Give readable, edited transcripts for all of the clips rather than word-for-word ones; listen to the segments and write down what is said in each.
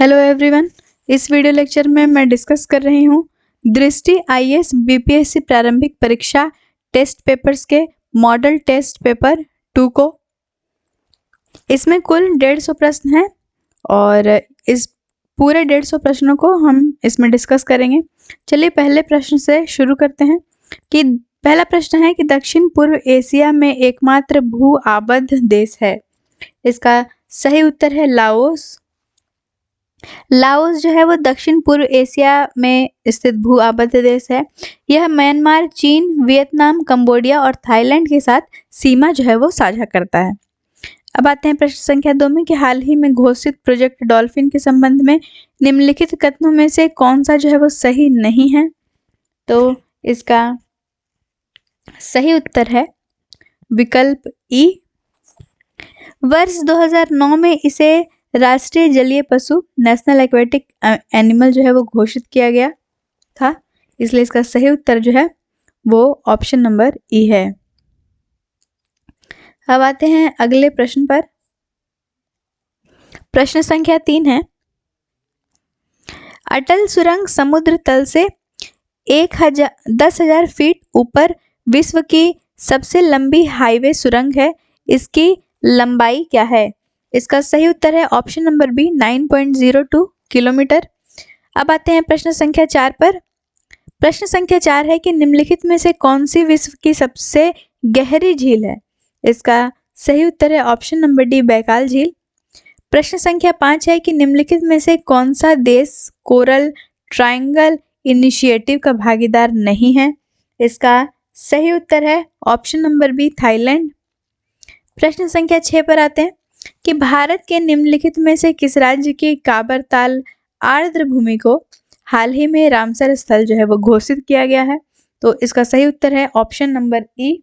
Hello everyone. इस video lecture में मैं डिस्कस कर रही हूँ दृष्टि आईएएस बीपीएससी प्रारंभिक परीक्षा टेस्ट पेपर्स के मॉडल टेस्ट पेपर 2 को। इसमें कुल 150 प्रश्न हैं और इस पूरे 150 प्रश्नों को हम इसमें डिस्कस करेंगे। चलिए पहले प्रश्न से शुरू करते हैं कि पहला प्रश्न है कि दक्षिण पूर्व एशिया में एकमात्र भू आबद्ध देश है। इसका सही उत्तर है लाओस। लाओस जो है वो दक्षिण पूर्व एशिया में स्थित भू आबद्ध देश है। यह म्यांमार, चीन, वियतनाम, कंबोडिया और थाईलैंड के साथ सीमा जो है वो साझा करता है। अब आते हैं प्रश्न संख्या 2 में कि हाल ही में घोषित प्रोजेक्ट डॉल्फिन के संबंध में निम्नलिखित कथनों में से कौन सा जो है वो सही नहीं है। तो इसका सही उत्तर है विकल्प ई। वर्ष 2009 में इसे राष्ट्रीय जलीय पशु नेशनल एक्वेटिक एनिमल जो है वो घोषित किया गया था, इसलिए इसका सही उत्तर जो है वो ऑप्शन नंबर ई है। अब आते हैं अगले प्रश्न पर। प्रश्न संख्या 3 है, अटल सुरंग समुद्र तल से 10,000 फीट ऊपर विश्व की सबसे लंबी हाईवे सुरंग है। इसकी लंबाई क्या है? इसका सही उत्तर है ऑप्शन नंबर बी 9.02 किलोमीटर। अब आते हैं प्रश्न संख्या 4 पर। प्रश्न संख्या 4 है कि निम्नलिखित में से कौन सी विश्व की सबसे गहरी झील है? इसका सही उत्तर है ऑप्शन नंबर डी बैकाल झील। प्रश्न संख्या 5 है कि निम्नलिखित में से कौन सा देश कोरल ट्रायंगल इनिशिएटिव का भागीदार नहीं है? इसका सही उत्तर है ऑप्शन नंबर बी थाईलैंड। प्रश्न संख्या 6 पर आते हैं कि भारत के निम्नलिखित में से किस राज्य की काबर ताल आर्द्र भूमि को हाल ही में रामसर स्थल जो है वो घोषित किया गया है? तो इसका सही उत्तर है ऑप्शन नंबर ई।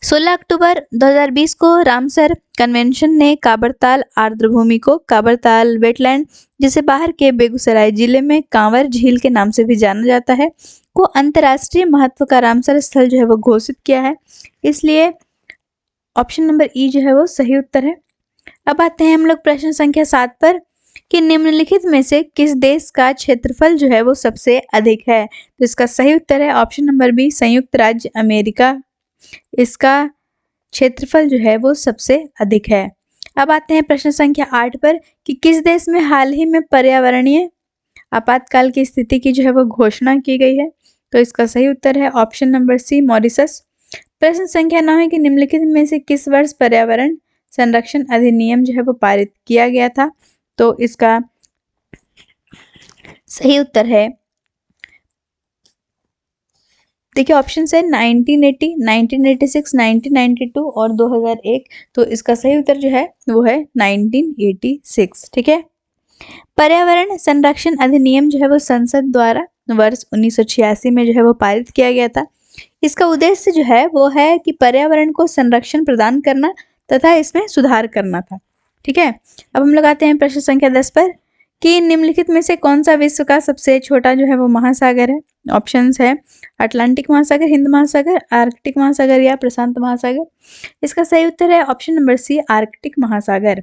16 अक्टूबर 2020 को रामसर कन्वेंशन ने काबरताल आर्द्र भूमि को काबरताल वेटलैंड, जिसे बाहर के बेगूसराय जिले में कांवर झील के नाम से भी जाना जाता है, को अंतर्राष्ट्रीय महत्व का रामसर स्थल जो है वो घोषित किया है, इसलिए ऑप्शन नंबर ई जो है वो सही उत्तर है। अब आते हैं हम लोग प्रश्न संख्या 7 पर कि निम्नलिखित में से किस देश का क्षेत्रफल जो है वो सबसे अधिक है? तो इसका सही उत्तर है ऑप्शन नंबर बी संयुक्त राज्य अमेरिका। इसका क्षेत्रफल जो है वो सबसे अधिक है। अब आते हैं प्रश्न संख्या 8 पर कि किस देश में हाल ही में पर्यावरणीय आपातकाल की स्थिति की जो है वो घोषणा की गई है? तो इसका सही उत्तर है ऑप्शन नंबर सी मॉरिशस। प्रश्न संख्या 9 है कि निम्नलिखित में से किस वर्ष पर्यावरण संरक्षण अधिनियम जो है वो पारित किया गया था? तो इसका सही उत्तर है, देखिए ऑप्शन है 1980, 1986, 1992 और 2001। तो इसका सही उत्तर जो है वो है 1986। ठीक है। पर्यावरण संरक्षण अधिनियम जो है वो संसद द्वारा वर्ष 1986 में जो है वो पारित किया गया था। इसका उद्देश्य जो है वो है कि पर्यावरण को संरक्षण प्रदान करना तथा इसमें सुधार करना था। ठीक है। अब हम लोग आते हैं प्रश्न संख्या 10 पर कि निम्नलिखित में से कौन सा विश्व का सबसे छोटा जो है वो महासागर है? ऑप्शंस है अटलांटिक महासागर, हिंद महासागर, आर्कटिक महासागर या प्रशांत महासागर। इसका सही उत्तर है ऑप्शन नंबर सी आर्कटिक महासागर।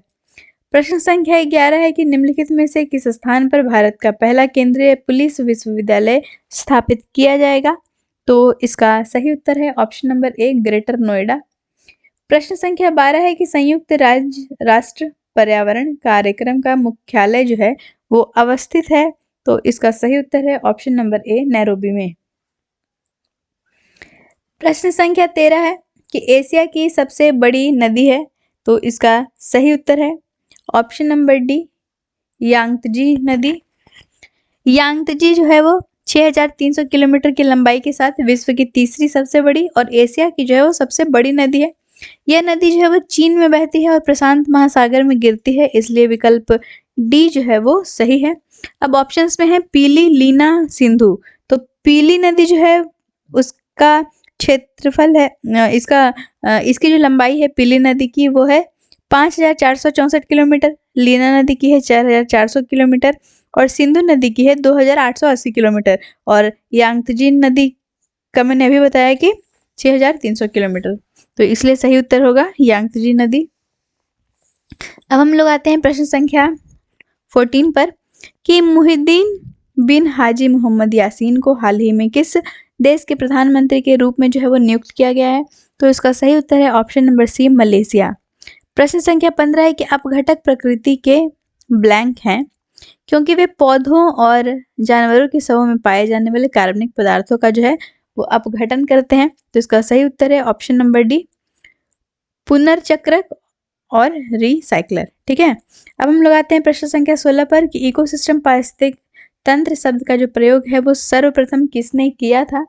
प्रश्न संख्या 11 है कि निम्नलिखित में से किस स्थान पर भारत का पहला केंद्रीय पुलिस विश्वविद्यालय स्थापित किया जाएगा? तो इसका सही उत्तर है option number A greater Noida. प्रश्न संख्या 12 है कि संयुक्त राष्ट्र पर्यावरण कार्यक्रम का मुख्यालय जो है वो अवस्थित है? तो इसका सही उत्तर है ऑप्शन नंबर ए नैरोबी में। प्रश्न संख्या 13 है कि एशिया की सबसे बड़ी नदी है? तो इसका सही उत्तर है ऑप्शन नंबर डी यांगत्जी नदी। यांगत्जी जो है वो 6,300 किलोमीटर की लंबाई के साथ विश्व की तीसरी सबसे बड़ी और एशिया की जो है वो सबसे बड़ी नदी है। यह नदी जो है वो चीन में बहती है और प्रशांत महासागर में गिरती है, इसलिए विकल्प डी जो है वो सही है। अब ऑप्शंस में है पीली, लीना, सिंधु। तो पीली नदी जो है उसका क्षेत्रफल है इसकी जो लंबाई है पीली नदी की वो है 5,464 किलोमीटर, लीना नदी की है 4,400 किलोमीटर और सिंधु नदी की है 2,880 किलोमीटर और यांगत्जी नदी का मैंने अभी बताया कि 6,300 किलोमीटर। तो इसलिए सही उत्तर होगा यांगत्जी नदी। अब हम लोग आते हैं प्रश्न संख्या 14 पर कि मुहिद्दीन बिन हाजी मोहम्मद यासीन को हाल ही में किस देश के प्रधानमंत्री के रूप में जो है वो नियुक्त किया गया है। तो इसका सही उत्तर है ऑप्शन नंबर सी, मलेशिया। प्रश्न संख्या 15 है कि अपघटक प्रकृति के ब्लैंक हैं क्योंकि वे पौधों और जानवरों के शवों में पाए जाने वाले कार्बनिक पदार्थों का जो है वो अपघटन करते हैं। तो इसका सही उत्तर है ऑप्शन नंबर डी, पुनर्चक्रक और रिसाइकलर। ठीक है, अब हम लोग आते हैं प्रश्न संख्या 16 पर कि इकोसिस्टम पारिस्थितिक तंत्र शब्द का जो प्रयोग है वो सर्वप्रथम किसने किया था।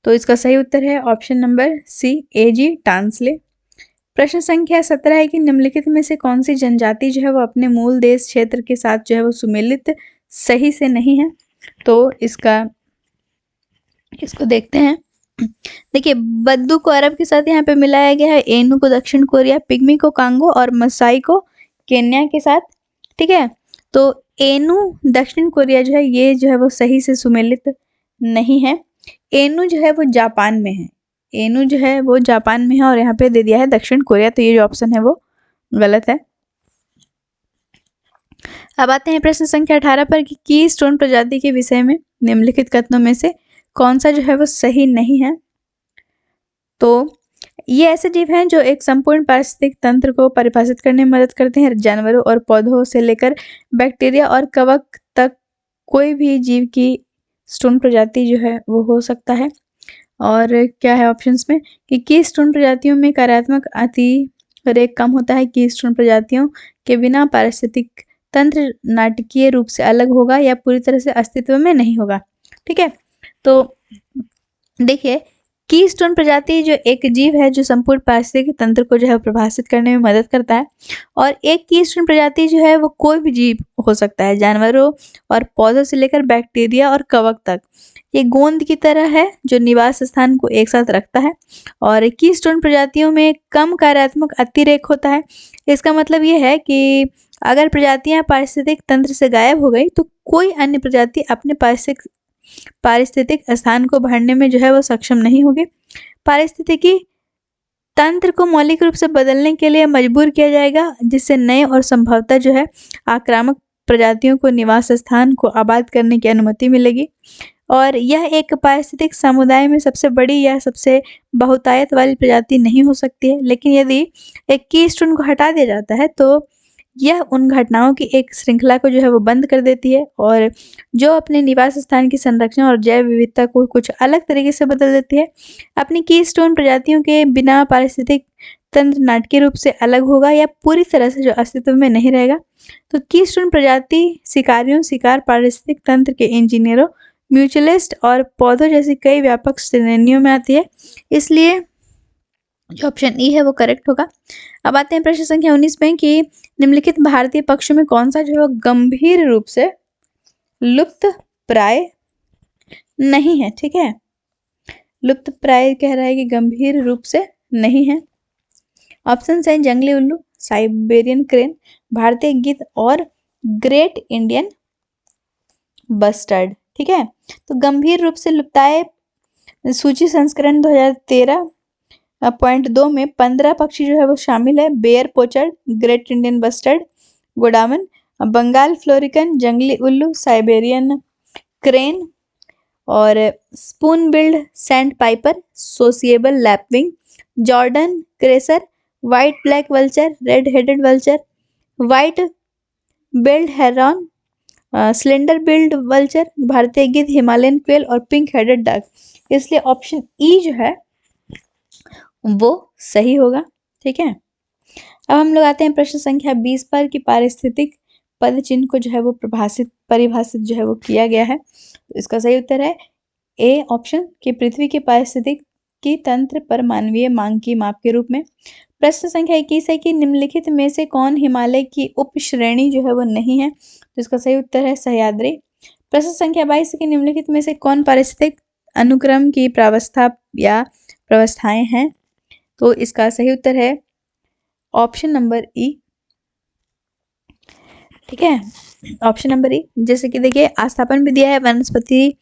तो इसका सही उत्तर है ऑप्शन नंबर सी, एजी टांसले। प्रश्न संख्या 17 है कि निम्नलिखित में से कौन सी जनजाति जो है वो अपने मूल देश क्षेत्र के साथ जो है वो सुमेलित सही से नहीं है। तो इसको देखते हैं। देखिए, बद्दू को अरब के साथ यहाँ पे मिलाया गया है, एनू को दक्षिण कोरिया, पिग्मी को कांगो और मसाई को केन्या के साथ। ठीक है, तो एनू दक्षिण कोरिया जो है ये जो है वो सही से सुमेलित नहीं है। एनू जो है वो जापान में है, एनू जो है वो जापान में है और यहाँ पे दे दिया है दक्षिण कोरिया, तो ये जो ऑप्शन है वो गलत है। अब आते हैं प्रश्न संख्या 18 पर कि कीस्टोन प्रजाति के विषय में निम्नलिखित कथनों में से कौन सा जो है वो सही नहीं है। तो ये ऐसे जीव हैं जो एक संपूर्ण पारिस्थितिक तंत्र को परिभाषित करने में मदद करते हैं। जानवरों और पौधों से लेकर बैक्टीरिया और कवक तक कोई भी जीव की स्टोन प्रजाति जो है वो हो सकता है। और क्या है ऑप्शंस में कि कीस्टोन प्रजातियों में कार्यात्मक अतिरेक कम होता है। कीस्टोन प्रजातियों के बिना पारिस्थितिक तंत्र नाटकीय रूप से अलग होगा या पूरी तरह से अस्तित्व में नहीं होगा। ठीक है, तो देखिए, कीस्टोन प्रजाति जो एक जीव है जो संपूर्ण पारिस्थितिक तंत्र को जो है प्रभावित करने में मदद करता है। और एक कीस्टोन प्रजाति जो है वो कोई भी जीव हो सकता है, जानवरों और पौधों से लेकर बैक्टीरिया और कवक तक। ये गोंद की तरह है जो निवास स्थान को एक साथ रखता है। और कीस्टोन प्रजातियों में कम कार्यात्मक अतिरेक होता है। इसका मतलब ये है कि अगर प्रजातियां पारिस्थितिक तंत्र से गायब हो गई तो कोई अन्य प्रजाति अपने पारिस्थितिक स्थान को भरने में जो है वो सक्षम नहीं होगी। पारिस्थितिकी तंत्र को मौलिक रूप से बदलने के लिए मजबूर किया जाएगा, जिससे नए और संभवतः जो है आक्रामक प्रजातियों को निवास स्थान को आबाद करने की अनुमति मिलेगी। और यह एक पारिस्थितिक समुदाय में सबसे बड़ी या सबसे बहुतायत वाली प्रजाति नहीं हो सकती है, लेकिन यदि एक कीस्टोन को हटा दिया जाता है तो यह उन घटनाओं की एक श्रृंखला को जो है वो बंद कर देती है और जो अपने निवास स्थान की संरचना और जैव विविधता को कुछ अलग तरीके से बदल देती है। अपनी कीस्टोन प्रजातियों के बिना पारिस्थितिक तंत्र नाटकीय रूप से अलग होगा या पूरी तरह से जो अस्तित्व में नहीं रहेगा। तो कीस्टोन प्रजाति शिकारियों, शिकार, पारिस्थितिक तंत्र के इंजीनियरों, म्यूचुअलिस्ट और पौधों जैसी कई व्यापक श्रेणियों में आती है, इसलिए जो ऑप्शन ई है वो करेक्ट होगा। अब आते हैं प्रश्न संख्या 19 में कि निम्नलिखित भारतीय पक्षियों में कौन सा जो है गंभीर रूप से लुप्त प्राय नहीं है। ठीक है, लुप्त प्राय कह रहा है कि गंभीर रूप से नहीं है। ऑप्शन है जंगली उल्लू, साइबेरियन क्रेन, भारतीय गिद्ध और ग्रेट इंडियन बस्टर्ड। ठीक है, तो गंभीर रूप से लुप्ताय सूची संस्करण 2013.2 में 15 पक्षी जो है वो शामिल है। Baer pochard, great Indian bustard, गोडावन, बंगाल फ्लोरिकन, जंगली उल्लू, साइबेरियन क्रेन और spoon billed sandpiper, sociable lapwing, Jerdon courser, white black vulture, red headed vulture, white billed heron, slender billed vulture, भारतीय गिद्ध, हिमालयन क्वेल और पिंक हेडेड डक। इसलिए option E जो है वो सही होगा। ठीक है, अब हम लोग आते हैं प्रश्न संख्या 20 पर कि पारिस्थितिक पद चिन्ह को जो है वो परिभाषित जो है वो किया गया है। तो इसका सही उत्तर है ए ऑप्शन कि पृथ्वी के पारिस्थितिक की तंत्र पर मानवीय मांग की माप के रूप में। प्रश्न संख्या 21 है कि निम्नलिखित में से कौन हिमालय की उपश्रेणी जो है वो नहीं है। तो इसका सही उत्तर है सह्याद्री। प्रश्न संख्या 22 है कि निम्नलिखित में से कौन पारिस्थितिक अनुक्रम की प्रावस्था या प्रावस्थाएं हैं। तो इसका सही उत्तर है ऑप्शन नंबर ई। ठीक है, ऑप्शन नंबर ई। जैसे कि देखिए, आस्थापन भी दिया है, वनस्पति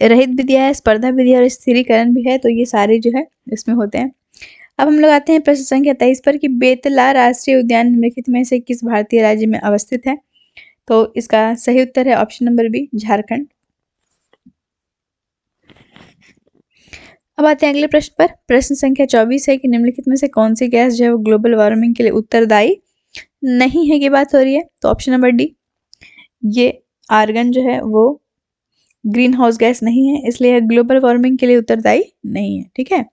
रहित भी दिया है, स्पर्धा भी दिया है और स्थिरीकरण भी है। तो ये सारे जो है इसमें होते हैं। अब हम लोग आते हैं प्रश्न संख्या 23 पर कि बेतला राष्ट्रीय उद्यान निम्नलिखित में से किस भारतीय राज्य में अवस्थित है। तो इसका सही उत्तर है ऑप्शन नंबर बी, झारखंड। अब आते हैं अगले प्रश्न पर। प्रश्न संख्या 24 है कि निम्नलिखित में से कौन सी गैस जो है वो ग्लोबल वार्मिंग के लिए उत्तरदायी नहीं है की बात हो रही है। तो ऑप्शन नंबर डी, ये आर्गन जो है वो ग्रीन हाउस गैस नहीं है, इसलिए ग्लोबल वार्मिंग के लिए उत्तरदायी नहीं है। ठीक है,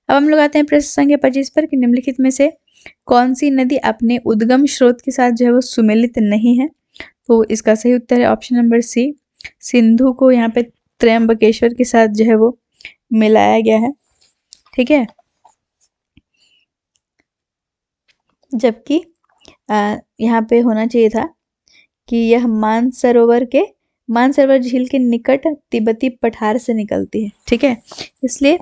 अब हम लोग आते हैं प्रश्न संख्या 25 पर कि निम्नलिखित में से कौन सी नदी अपने उद्गम स्रोत के साथ जो है वो सुमेलित नहीं है। तो इसका सही उत्तर है ऑप्शन नंबर सी, सिंधु को यहाँ पे त्र्यंबकेश्वर के साथ जो है वो मिलाया गया है। ठीक है, जबकि यहाँ पे होना चाहिए था कि यह मानसरोवर झील के निकट तिब्बती पठार से निकलती है। ठीक है, इसलिए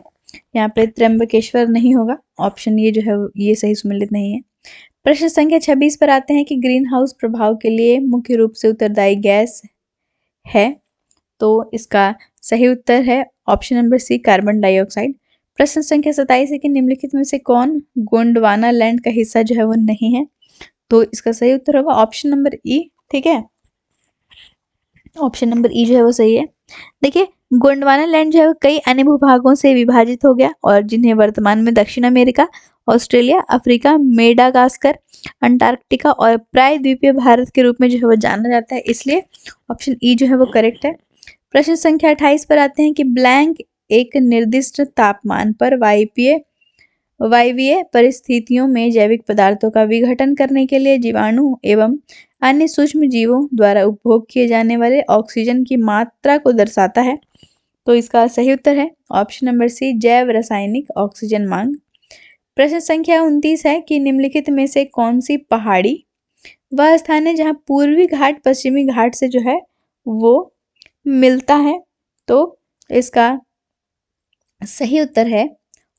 यहाँ पे त्र्यंबकेश्वर नहीं होगा, ऑप्शन ये जो है ये सही सुमेलित नहीं है। प्रश्न संख्या 26 पर आते हैं कि ग्रीन हाउस प्रभाव के लिए मुख्य रूप से उत्तरदायी गैस है। तो इसका सही उत्तर है option number C, carbon dioxide. प्रश्न संख्या 27 है कि निम्नलिखित में से कौन गोंडवाना लैंड का हिस्सा जो है वो नहीं है। तो इसका सही उत्तर होगा ऑप्शन नंबर ई। ठीक है, ऑप्शन नंबर ई जो है वो सही है। देखिए, गोंडवाना लैंड जो है वो कई अन्य भूभागों से विभाजित हो गया और जिन्हें वर्तमान में दक्षिण America, Australia, Africa, Madagascar, Antarctica और प्रायद्वीपीय भारत के रूप में जो है वो जाना जाता है, इसलिए ऑप्शन ई जो है वो करेक्ट है। प्रश्न संख्या 28 पर आते हैं कि ब्लैंक एक निर्दिष्ट तापमान पर वायवीय परिस्थितियों में जैविक पदार्थों का विघटन करने के लिए जीवाणु एवं अन्य सूक्ष्म जीवों द्वारा उपभोग किए जाने वाले ऑक्सीजन की मात्रा को दर्शाता है। तो इसका सही उत्तर है ऑप्शन नंबर सी, जैव रासायनिक ऑक्सीजन मांग। प्रश्न संख्या 29 है कि निम्नलिखित में से कौन सी पहाड़ी वह स्थान है जहां पूर्वी घाट पश्चिमी घाट से जो है वो मिलता है। तो इसका सही उत्तर है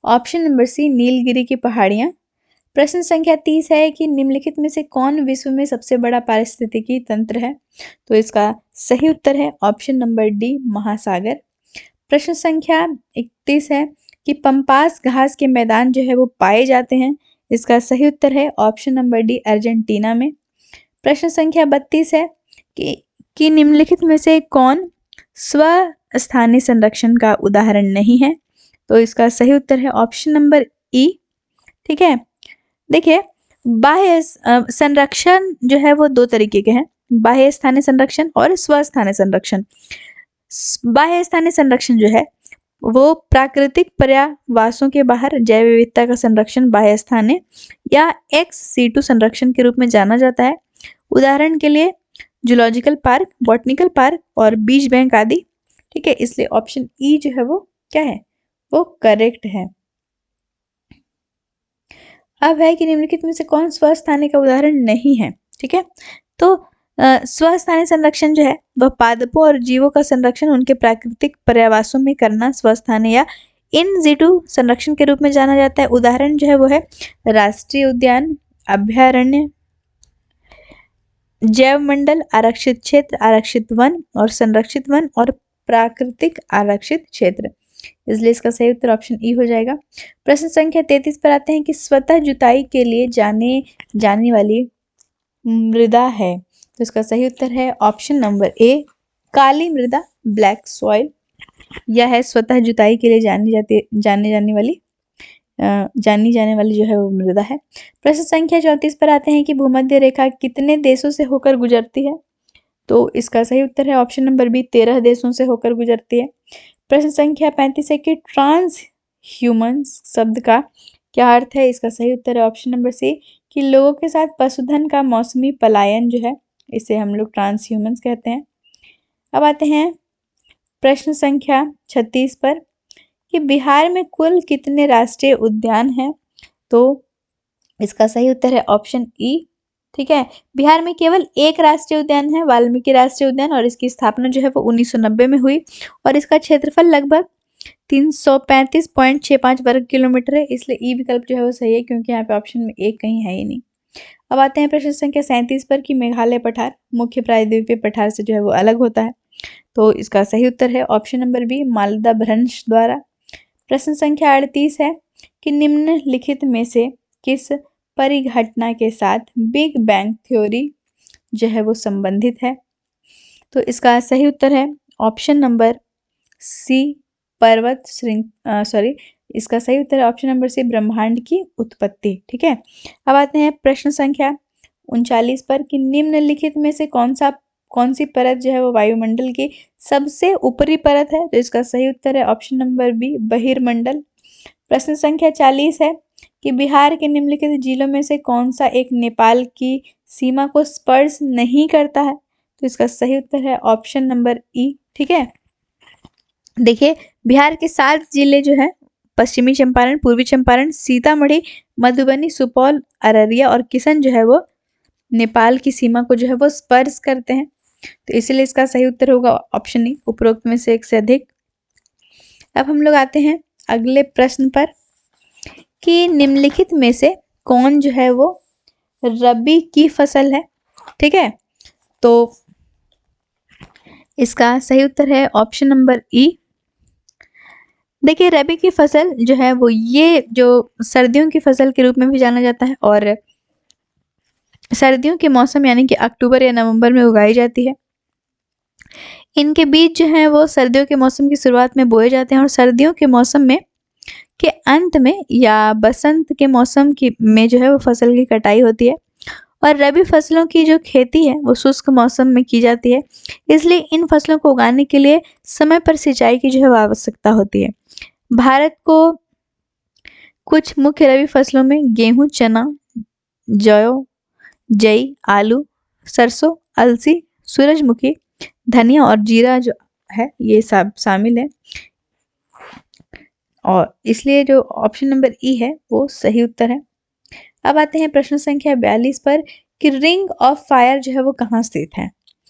ऑप्शन नंबर सी, नीलगिरी की पहाड़ियां। प्रश्न संख्या 30 है कि निम्नलिखित में से कौन विश्व में सबसे बड़ा पारिस्थितिकी तंत्र है। तो इसका सही उत्तर है ऑप्शन नंबर डी, महासागर। प्रश्न संख्या 31 है कि पंपास घास के मैदान जो है वो पाए जाते हैं। इसका सही उत्तर है ऑप्शन नंबर डी, अर्जेंटीना में। प्रश्न संख्या 32 है कि निम्नलिखित में से कौन स्वस्थानीय संरक्षण का उदाहरण नहीं है। तो इसका सही उत्तर है ऑप्शन नंबर ई। ठीक है, देखिए, बाह्य संरक्षण जो है वो दो तरीके के हैं, बाह्य स्थानीय संरक्षण और स्वस्थानीय संरक्षण। बाह्य स्थानीय संरक्षण जो है वो प्राकृतिक पर्यावासों के बाहर जैव विविधता का संरक्षण बाह्य स्थानीय या ex-situ संरक्षण के रूप में जाना जाता है। उदाहरण के लिए जूलॉजिकल पार्क, बॉटनिकल पार्क और बीज बैंक आदि। ठीक है, इसलिए ऑप्शन ई जो है वो क्या है, वो करेक्ट है। अब है कि निम्नलिखित में से कौन स्वस्थानीय का उदाहरण नहीं है। ठीक है, तो स्वस्थानीय संरक्षण जो है वह पादपों और जीवों का संरक्षण उनके प्राकृतिक पर्यावासों में करना स्वस्थानीय या इन सिटू संरक्षण के रूप में जाना जाता है। उदाहरण जो है वो है राष्ट्रीय उद्यान, अभयारण्य, जैव मंडल, आरक्षित क्षेत्र, आरक्षित वन और संरक्षित वन और प्राकृतिक आरक्षित क्षेत्र। इसलिए इसका सही उत्तर ऑप्शन ई हो जाएगा। प्रश्न संख्या 33 पर आते हैं कि स्वतः जुताई के लिए जाने वाली मृदा है। तो इसका सही उत्तर है ऑप्शन नंबर ए, काली मृदा, ब्लैक सॉइल। यह है स्वतः जुताई के लिए जानी जाने वाली जो है वो मृदा है। प्रश्न संख्या 34 पर आते हैं कि भूमध्य रेखा कितने देशों से होकर गुजरती है। तो इसका सही उत्तर है ऑप्शन नंबर बी, 13 देशों से होकर गुजरती है। प्रश्न संख्या 35 है कि ट्रांस ह्यूमंस शब्द का क्या अर्थ है। इसका सही उत्तर है ऑप्शन नंबर सी, कि लोगों के साथ पशुधन का मौसमी पलायन जो है इसे हम लोग ट्रांस ह्यूमंस कहते हैं। अब आते हैं प्रश्न संख्या 36 पर कि बिहार में कुल कितने राष्ट्रीय उद्यान हैं। तो इसका सही उत्तर है ऑप्शन ई। ठीक है, बिहार में केवल एक राष्ट्रीय उद्यान है, वाल्मीकि राष्ट्रीय उद्यान, और इसकी स्थापना जो है वो 1990 में हुई और इसका क्षेत्रफल लगभग 335.65 वर्ग किलोमीटर है। इसलिए ई विकल्प जो है वो सही है, क्योंकि यहाँ पे ऑप्शन में एक कहीं है ही नहीं। अब आते हैं प्रश्न संख्या 37 पर कि मेघालय पठार मुख्य प्रायद्वीपीय पठार से जो है वो अलग होता है। तो इसका सही उत्तर है ऑप्शन नंबर बी, मालदा भ्रंश द्वारा। प्रश्न संख्या 38 है कि निम्नलिखित में से किस परिघटना के साथ बिग बैंग थ्योरी जो है वो संबंधित है? तो इसका सही उत्तर है ऑप्शन नंबर सी, पर्वत श्रृंग इसका सही उत्तर है ऑप्शन नंबर सी, ब्रह्मांड की उत्पत्ति। ठीक है, अब आते हैं प्रश्न संख्या 39 पर कि निम्नलिखित में से कौन सी परत जो है वो वायुमंडल की सबसे ऊपरी परत है? तो इसका सही उत्तर है ऑप्शन नंबर बी, बहिर्मंडल। प्रश्न संख्या 40 है कि बिहार के निम्नलिखित जिलों में से कौन सा एक नेपाल की सीमा को स्पर्श नहीं करता है? तो इसका सही उत्तर है ऑप्शन नंबर ई। ठीक है, देखिए बिहार के 7 जिले जो है पश्चिमी चंपारण, पूर्वी चंपारण, सीतामढ़ी, मधुबनी, सुपौल, अररिया और किशन जो है वो नेपाल की सीमा को जो है वो स्पर्श करते हैं। तो इसलिए इसका सही उत्तर होगा ऑप्शन ई, उपरोक्त में से एक से अधिक। अब हम लोग आते हैं अगले प्रश्न पर कि निम्नलिखित में से कौन जो है वो रबी की फसल है? ठीक है, तो इसका सही उत्तर है ऑप्शन नंबर ई। देखिए रबी की फसल जो है वो ये जो सर्दियों की फसल के रूप में भी जाना जाता है और सर्दियों के मौसम यानी कि अक्टूबर या नवंबर में उगाई जाती है। इनके बीज जो हैं वो सर्दियों के मौसम की शुरुआत में बोए जाते हैं और सर्दियों के मौसम में के अंत में या बसंत के मौसम की में जो है वो फसल की कटाई होती है और रबी फसलों की जो खेती है वो शुष्क मौसम में की जाती है। इसलिए इन फसलों को उगाने के लिए समय पर सिंचाई की जो है वो आवश्यकता होती है। भारत को कुछ मुख्य रबी फसलों में गेहूं, चना, जौ, जई, आलू, सरसों, अलसी, सूरजमुखी, धनिया और जीरा जो है ये सब शामिल है और इसलिए जो ऑप्शन नंबर ई है वो सही उत्तर है। अब आते हैं प्रश्न संख्या 42 पर कि रिंग ऑफ फायर जो है वो कहाँ स्थित है?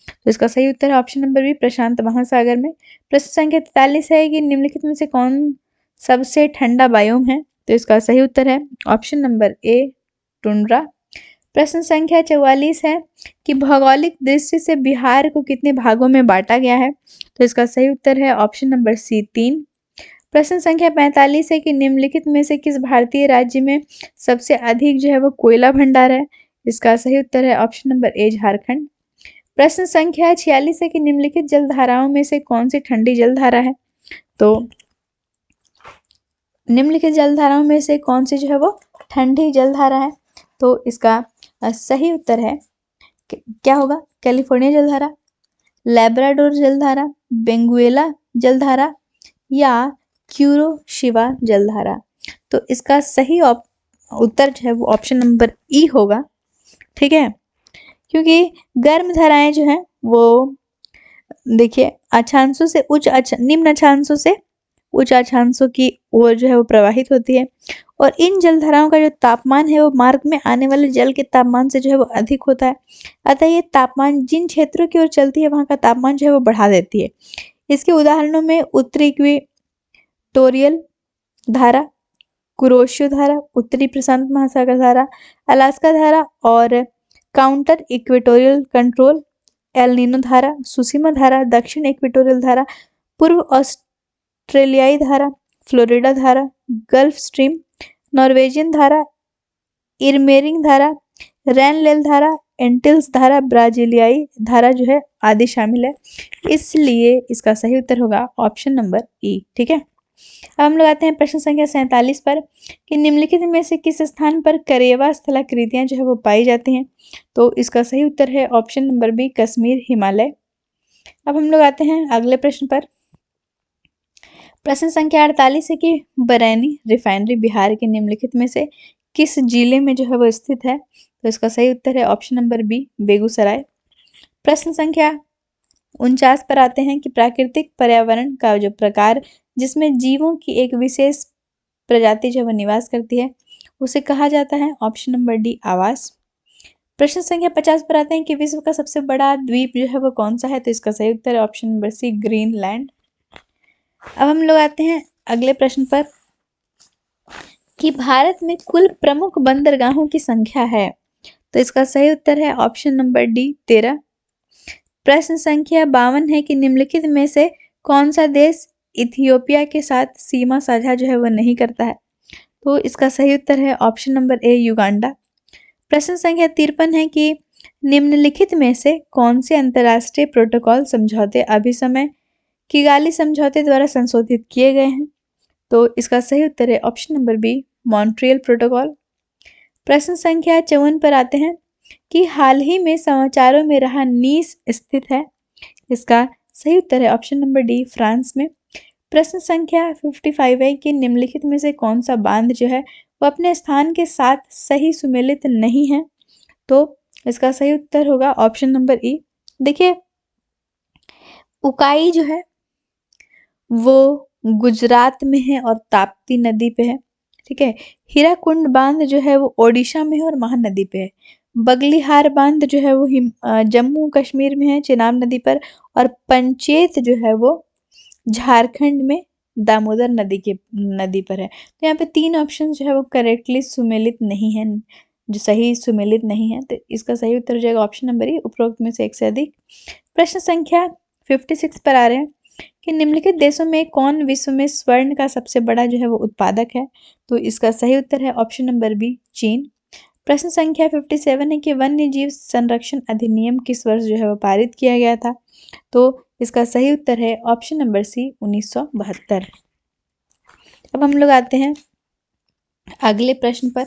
तो इसका सही उत्तर है ऑप्शन नंबर बी, प्रशांत महासागर में। प्रश्न संख्या 43 है कि निम्नलिखित में से कौन सबसे ठंडा बायोम है? तो इसका सही उत्तर है ऑप्शन नंबर ए, टुंड्रा। प्रश्न संख्या 44 है कि भौगोलिक दृष्टि से बिहार को कितने भागों में बांटा गया है? तो इसका सही उत्तर है ऑप्शन नंबर सी, 3। प्रश्न संख्या 45 है कि निम्नलिखित में से किस भारतीय राज्य में सबसे अधिक जो है वो कोयला भंडार है? इसका सही उत्तर है ऑप्शन नंबर ए, झारखंड। प्रश्न संख्या 46 है कि निम्नलिखित जलधाराओं में से कौन सी ठंडी जलधारा है? तो निम्नलिखित जलधाराओं में से कौन सी जो है वो ठंडी जलधारा है? तो इसका सही उत्तर है क्या होगा? कैलिफोर्निया जलधारा, लैब्राडोर जलधारा, बेंगुएला जलधारा या क्यूरोशिवा जलधारा। तो इसका सही उत्तर जो है वो ऑप्शन नंबर ई होगा। ठीक है, क्योंकि गर्म धाराएं जो हैं वो देखिए अक्षांशों से निम्न अक्षांशों से उच्च अक्षांशों की ओर जो है वो प्रवाहित होती है और इन जलधाराओं का जो तापमान है वो मार्ग में आने वाले जल के तापमान से जो है वो अधिक होता है। अतः ये तापमान जिन क्षेत्रों की ओर चलती है वहाँ का तापमान जो है वो बढ़ा देती है। इसके उदाहरणों में उत्तरी इक्वेटोरियल धारा, कुरोशियो धारा, उत्तरी प्रशांत महासागर धारा, अलास्का धारा और counter equatorial control El Nino धारा, सुसीमा धारा, दक्षिण इक्वेटोरियल धारा, पूर्व ऑस्ट्रेलियाई धारा, फ्लोरिडा धारा, गल्फ स्ट्रीम, नॉर्वेजियन धारा, इरमेरिंग धारा, रैनलेल धारा, एंटिल्स धारा, ब्राजीलियाई धारा जो है आदि शामिल है। इसलिए इसका सही उत्तर होगा ऑप्शन नंबर ई। ठीक है, अब हम लोग आते हैं प्रश्न संख्या 47 पर कि निम्नलिखित में से किस स्थान पर करेवा स्थलाकृतियां जो है वो पाई जाती हैं? तो इसका सही उत्तर है option number B, Kashmir, Himalaya. अब हम लोग आते हैं अगले प्रश्न पर। प्रश्न संख्या 48 है कि बरैनी रिफाइनरी बिहार के निम्नलिखित में से किस जिले में जो है वो स्थित है? तो इसका सही उत्तर है ऑप्शन नंबर बी, बेगूसराय। प्रश्न संख्या 49 पर आते हैं कि प्राकृतिक पर्यावरण का जो प्रकार जिसमें जीवों की एक विशेष प्रजाति जो है निवास करती है उसे कहा जाता है? ऑप्शन नंबर डी, आवास। प्रश्न संख्या 50 पर आते हैं कि विश्व का सबसे बड़ा द्वीप जो है वो कौन सा है? तो इसका सही उत्तर है ऑप्शन नंबर सी, ग्रीनलैंड। अब हम लोग आते हैं अगले प्रश्न पर कि भारत में कुल प्रमुख बंदरगाहों की संख्या है? तो इसका सही उत्तर है ऑप्शन नंबर डी, 13। प्रश्न संख्या 52 है कि निम्नलिखित में से कौन सा देश इथियोपिया के साथ सीमा साझा जो है वो नहीं करता है? तो इसका सही उत्तर है ऑप्शन नंबर ए युगांडा। प्रश्न संख्या 53 है कि निम्नलिखित में से कौन से अंतर्राष्ट्रीय प्रोटोकॉल समझौते अभी समय किगाली समझौते द्वारा संशोधित किए गए हैं? तो इसका सही उत्तर है option number B Montreal protocol. प्रश्न संख्या 54 पर आते हैं कि हाल ही में समाचारों में रहा नीस स्थित है। इसका सही उत्तर है ऑप्शन नंबर डी फ्रांस में। प्रश्न संख्या 55 है कि निम्नलिखित में से कौन सा बांध जो है वो अपने स्थान के साथ सही सुमेलित नहीं है? तो इसका सही उत्तर होगा ऑप्शन नंबर ई। देखिए, उकाई जो है वो गुजरात में है और ताप्ती नदी पे है, ठीक है। हीराकुंड बांध जो है वो ओडिशा में है और महानदी पे है। बगलिहार बांध जो है वो जम्मू कश्मीर में है चेनाब नदी पर। और पंचेत जो है वो झारखंड में दामोदर नदी पर है। तो यहाँ पे 3 ऑप्शन जो है वो करेक्टली सुमेलित नहीं है, जो सही सुमेलित नहीं है। तो इसका सही उत्तर हो जाएगा ऑप्शन नंबर ई उपरोक्त में से एक से अधिक। प्रश्न संख्या 56 पर आ रहे हैं कि निम्नलिखित देशों में कौन विश्व में स्वर्ण का सबसे बड़ा जो है वो उत्पादक है? तो इसका सही उत्तर है ऑप्शन नंबर बी चीन। प्रश्न संख्या 57 है कि वन्य जीव संरक्षण अधिनियम किस वर्ष जो है वो पारित किया गया था? तो इसका सही उत्तर है ऑप्शन नंबर सी 1972। अब हम लोग आते हैं अगले प्रश्न पर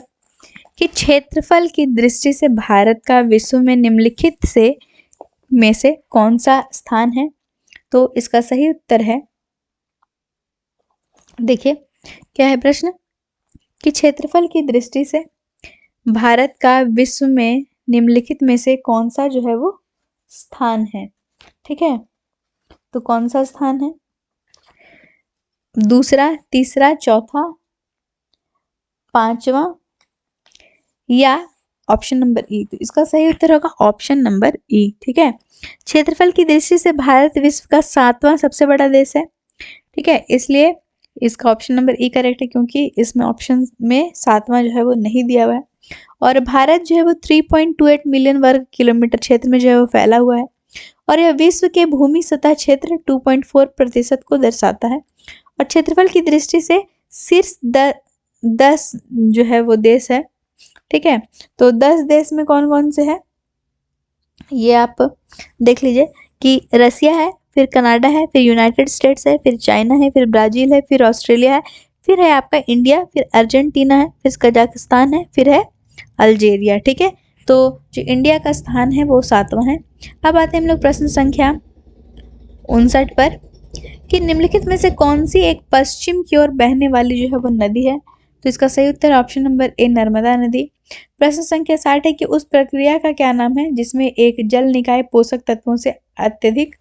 कि क्षेत्रफल की दृष्टि से भारत का विश्व में निम्नलिखित में से कौन सा स्थान है? तो इसका सही उत्तर है, देखिए क्या है प्रश्न कि क्षेत्रफल की दृष्टि से भारत का विश्व में निम्नलिखित में से कौन सा जो है वो स्थान है, ठीक है। तो कौन सा स्थान है? दूसरा, तीसरा, चौथा, पांचवा या ऑप्शन नंबर ई? तो इसका सही उत्तर होगा ऑप्शन नंबर ई, ठीक है। क्षेत्रफल की दृष्टि से भारत विश्व का 7वां सबसे बड़ा देश है, ठीक है। इसलिए इसका ऑप्शन नंबर ई करेक्ट है क्योंकि इसमें ऑप्शन में 7वां जो है वो नहीं दिया हुआ है। और भारत जो है वो 3.28 मिलियन वर्ग किलोमीटर क्षेत्र में जो है वो फैला हुआ है। और यह विश्व के भूमि सतह क्षेत्र 2.4% को दर्शाता है। और क्षेत्रफल की दृष्टि से शीर्ष 10 जो है वो देश है, ठीक है। तो 10 देश में कौन कौन से हैं ये आप देख लीजिए कि रसिया है, फिर कनाडा है, फिर यूनाइटेड स्टेट्स है, फिर चाइना है, फिर ब्राजील है, फिर ऑस्ट्रेलिया है, फिर है आपका इंडिया, फिर अर्जेंटीना है, फिर कजाकिस्तान है, फिर है अल्जेरिया, ठीक है। तो जो इंडिया का स्थान है वो 7वां है। अब आते हैं हम लोग प्रश्न संख्या 59 पर कि निम्नलिखित में से कौन सी एक पश्चिम की ओर बहने वाली जो है वो नदी है? तो इसका सही उत्तर ऑप्शन नंबर ए नर्मदा नदी। प्रश्न संख्या 60 है कि उस प्रक्रिया का क्या नाम है जिसमें एक जल निकाय पोषक तत्वों से अत्यधिक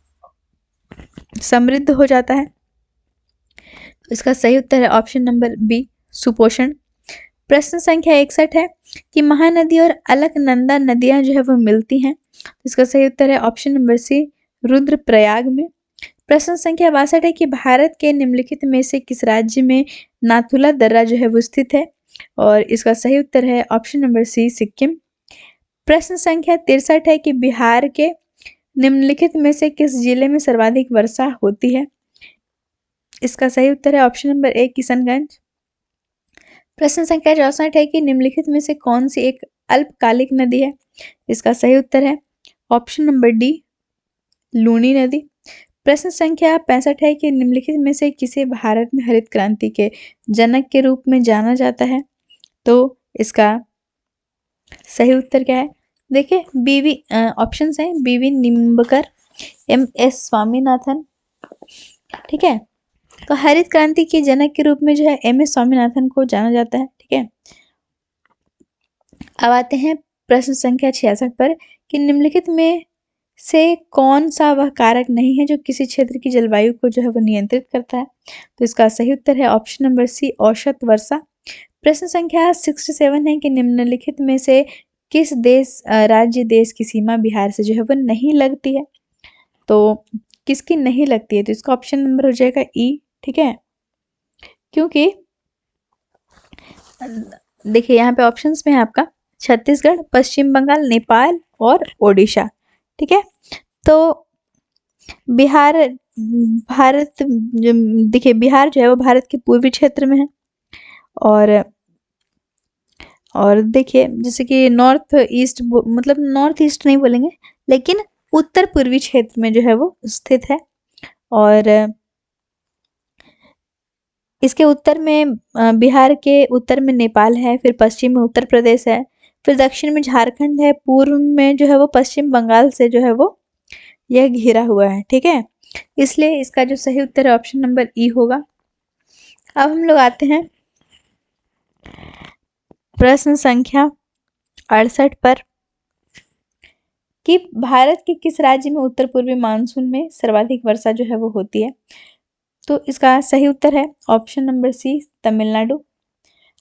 समृद्ध हो जाता है? तो इसका सही उत्तर है ऑप्शन नंबर बी सुपोषण। प्रश्न संख्या 61 है कि महानदी और अलकनंदा नदियां जो है वो मिलती हैं। तो इसका सही उत्तर है ऑप्शन नंबर सी रुद्रप्रयाग में। प्रश्न संख्या 62 है कि भारत के निम्नलिखित में से किस राज्य में नाथुला दर्रा जो है वो स्थित है? और इसका सही उत्तर है ऑप्शन नंबर सी सिक्किम। प्रश्न संख्या 63 है कि बिहार के निम्नलिखित में से किस जिले में सर्वाधिक वर्षा होती है? इसका सही उत्तर है ऑप्शन नंबर ए किशनगंज। प्रश्न संख्या 64 है कि निम्नलिखित में से कौन सी एक अल्पकालिक नदी है? इसका सही उत्तर है ऑप्शन नंबर डी लूनी नदी। प्रश्न संख्या 65 है कि निम्नलिखित में से किसे भारत में हरित क्रांति के जनक के रूप में जाना जाता है? तो इसका सही उत्तर क्या है? देखिए बीवी ऑप्शंस हैं बीवी निम्बकर, MS स्वामीनाथन, ठीक है। तो हरित क्रांति के जनक के रूप में जो है MS स्वामीनाथन को जाना जाता है, ठीक है। अब आते हैं प्रश्न संख्या 66 पर कि निम्नलिखित में से कौन सा वह कारक नहीं है जो किसी क्षेत्र की जलवायु को जो है वो नियंत्रित करता है? तो इसका सही उत्तर है ऑप्शन नंबर सी औसत वर्षा। प्रश्न संख्या 67 है कि निम्नलिखित में से किस राज्य देश की सीमा बिहार से जो है वो नहीं लगती है? तो किसकी नहीं लगती है? तो इसका ऑप्शन नंबर हो जाएगा ई, ठीक है। क्योंकि देखिए यहाँ पे ऑप्शंस में है आपका छत्तीसगढ़, पश्चिम बंगाल, नेपाल और ओडिशा, ठीक है। तो बिहार भारत देखिए बिहार जो है वो भारत के पूर्वी क्षेत्र में है और और देखिए जैसे कि नॉर्थ ईस्ट मतलब नॉर्थ ईस्ट नहीं बोलेंगे, लेकिन उत्तर पूर्वी क्षेत्र में जो है वो स्थित है। और इसके उत्तर में बिहार के उत्तर में नेपाल है, फिर पश्चिम में उत्तर प्रदेश है, फिर दक्षिण में झारखंड है, पूर्व में जो है वो पश्चिम बंगाल से जो है वो यह घिरा हुआ है। ठीक है, इसलिए इसका जो सही उत्तर है ऑप्शन नंबर ई होगा। अब हम लोग आते हैं प्रश्न संख्या 68 पर कि भारत के किस राज्य में उत्तर पूर्वी मानसून में सर्वाधिक वर्षा जो है वो होती है। तो इसका सही उत्तर है ऑप्शन नंबर सी, तमिलनाडु।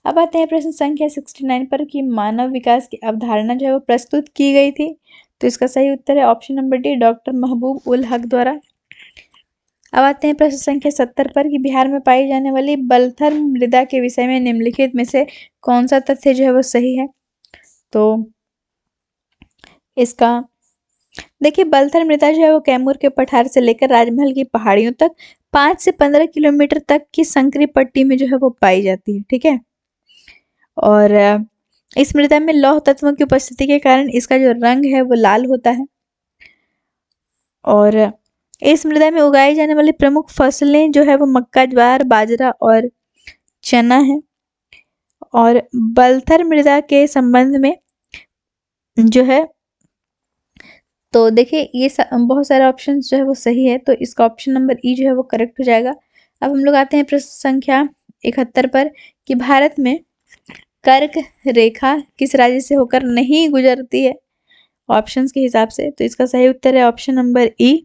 अब आते हैं प्रश्न संख्या 69 पर कि मानव विकास की अवधारणा जो है वो प्रस्तुत की गई थी। तो इसका सही उत्तर है ऑप्शन नंबर डी, डॉक्टर महबूब उल हक द्वारा। अब आते हैं प्रश्न संख्या 70 पर कि बिहार में पाई जाने वाली बलथर मृदा के विषय में निम्नलिखित में से कौन सा तथ्य जो है वो सही है। तो इसका देखिए बलथर मृदा जो है वो कैमूर के पठार से लेकर राजमहल की पहाड़ियों तक 5 से 15 किलोमीटर तक की संकरी पट्टी में जो है वो पाई जाती है। ठीक है, और इस मृदा में लौह तत्वों की उपस्थिति के कारण इसका जो रंग है वो लाल होता है। और इस मृदा में उगाई जाने वाली प्रमुख फसलें जो है वो मक्का, ज्वार, बाजरा और चना है। और बलथर मृदा के संबंध में जो है तो देखिए ये बहुत सारे ऑप्शन जो है वो सही है, तो इसका ऑप्शन नंबर ई जो है वो करेक्ट हो जाएगा। अब हम लोग आते हैं प्रश्न संख्या 71 पर कि भारत में कर्क रेखा किस राज्य से होकर नहीं गुजरती है ऑप्शंस के हिसाब से। तो इसका सही उत्तर है ऑप्शन नंबर ई,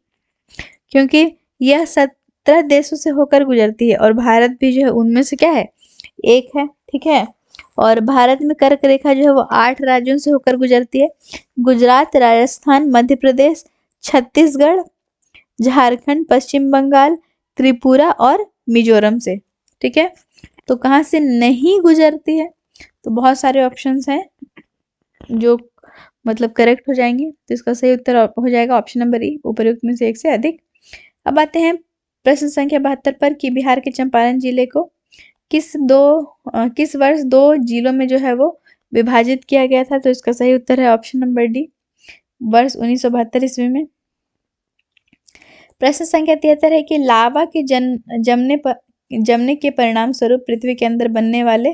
क्योंकि यह 17 देशों से होकर गुजरती है और भारत भी जो है उनमें से क्या है, एक है। ठीक है, और भारत में कर्क रेखा जो है वो 8 राज्यों से होकर गुजरती है, गुजरात, राजस्थान, मध्य प्रदेश, छत्तीसगढ़, झारखंड, पश्चिम बंगाल, त्रिपुरा और मिजोरम से। ठीक है, तो कहाँ से नहीं गुजरती है, तो बहुत सारे ऑप्शंस हैं जो मतलब करेक्ट हो जाएंगे। तो इसका सही उत्तर हो जाएगा ऑप्शन नंबर ई, उपयुक्त में से एक से अधिक। अब आते हैं प्रश्न संख्या 72 पर कि बिहार के चंपारण जिले को किस वर्ष 2 जिलों में जो है वो विभाजित किया गया था। तो इसका सही उत्तर है ऑप्शन नंबर डी, वर्ष 1972 ईस्वी में। प्रश्न संख्या 73 है कि लावा के जमने के परिणाम स्वरूप पृथ्वी के अंदर बनने वाले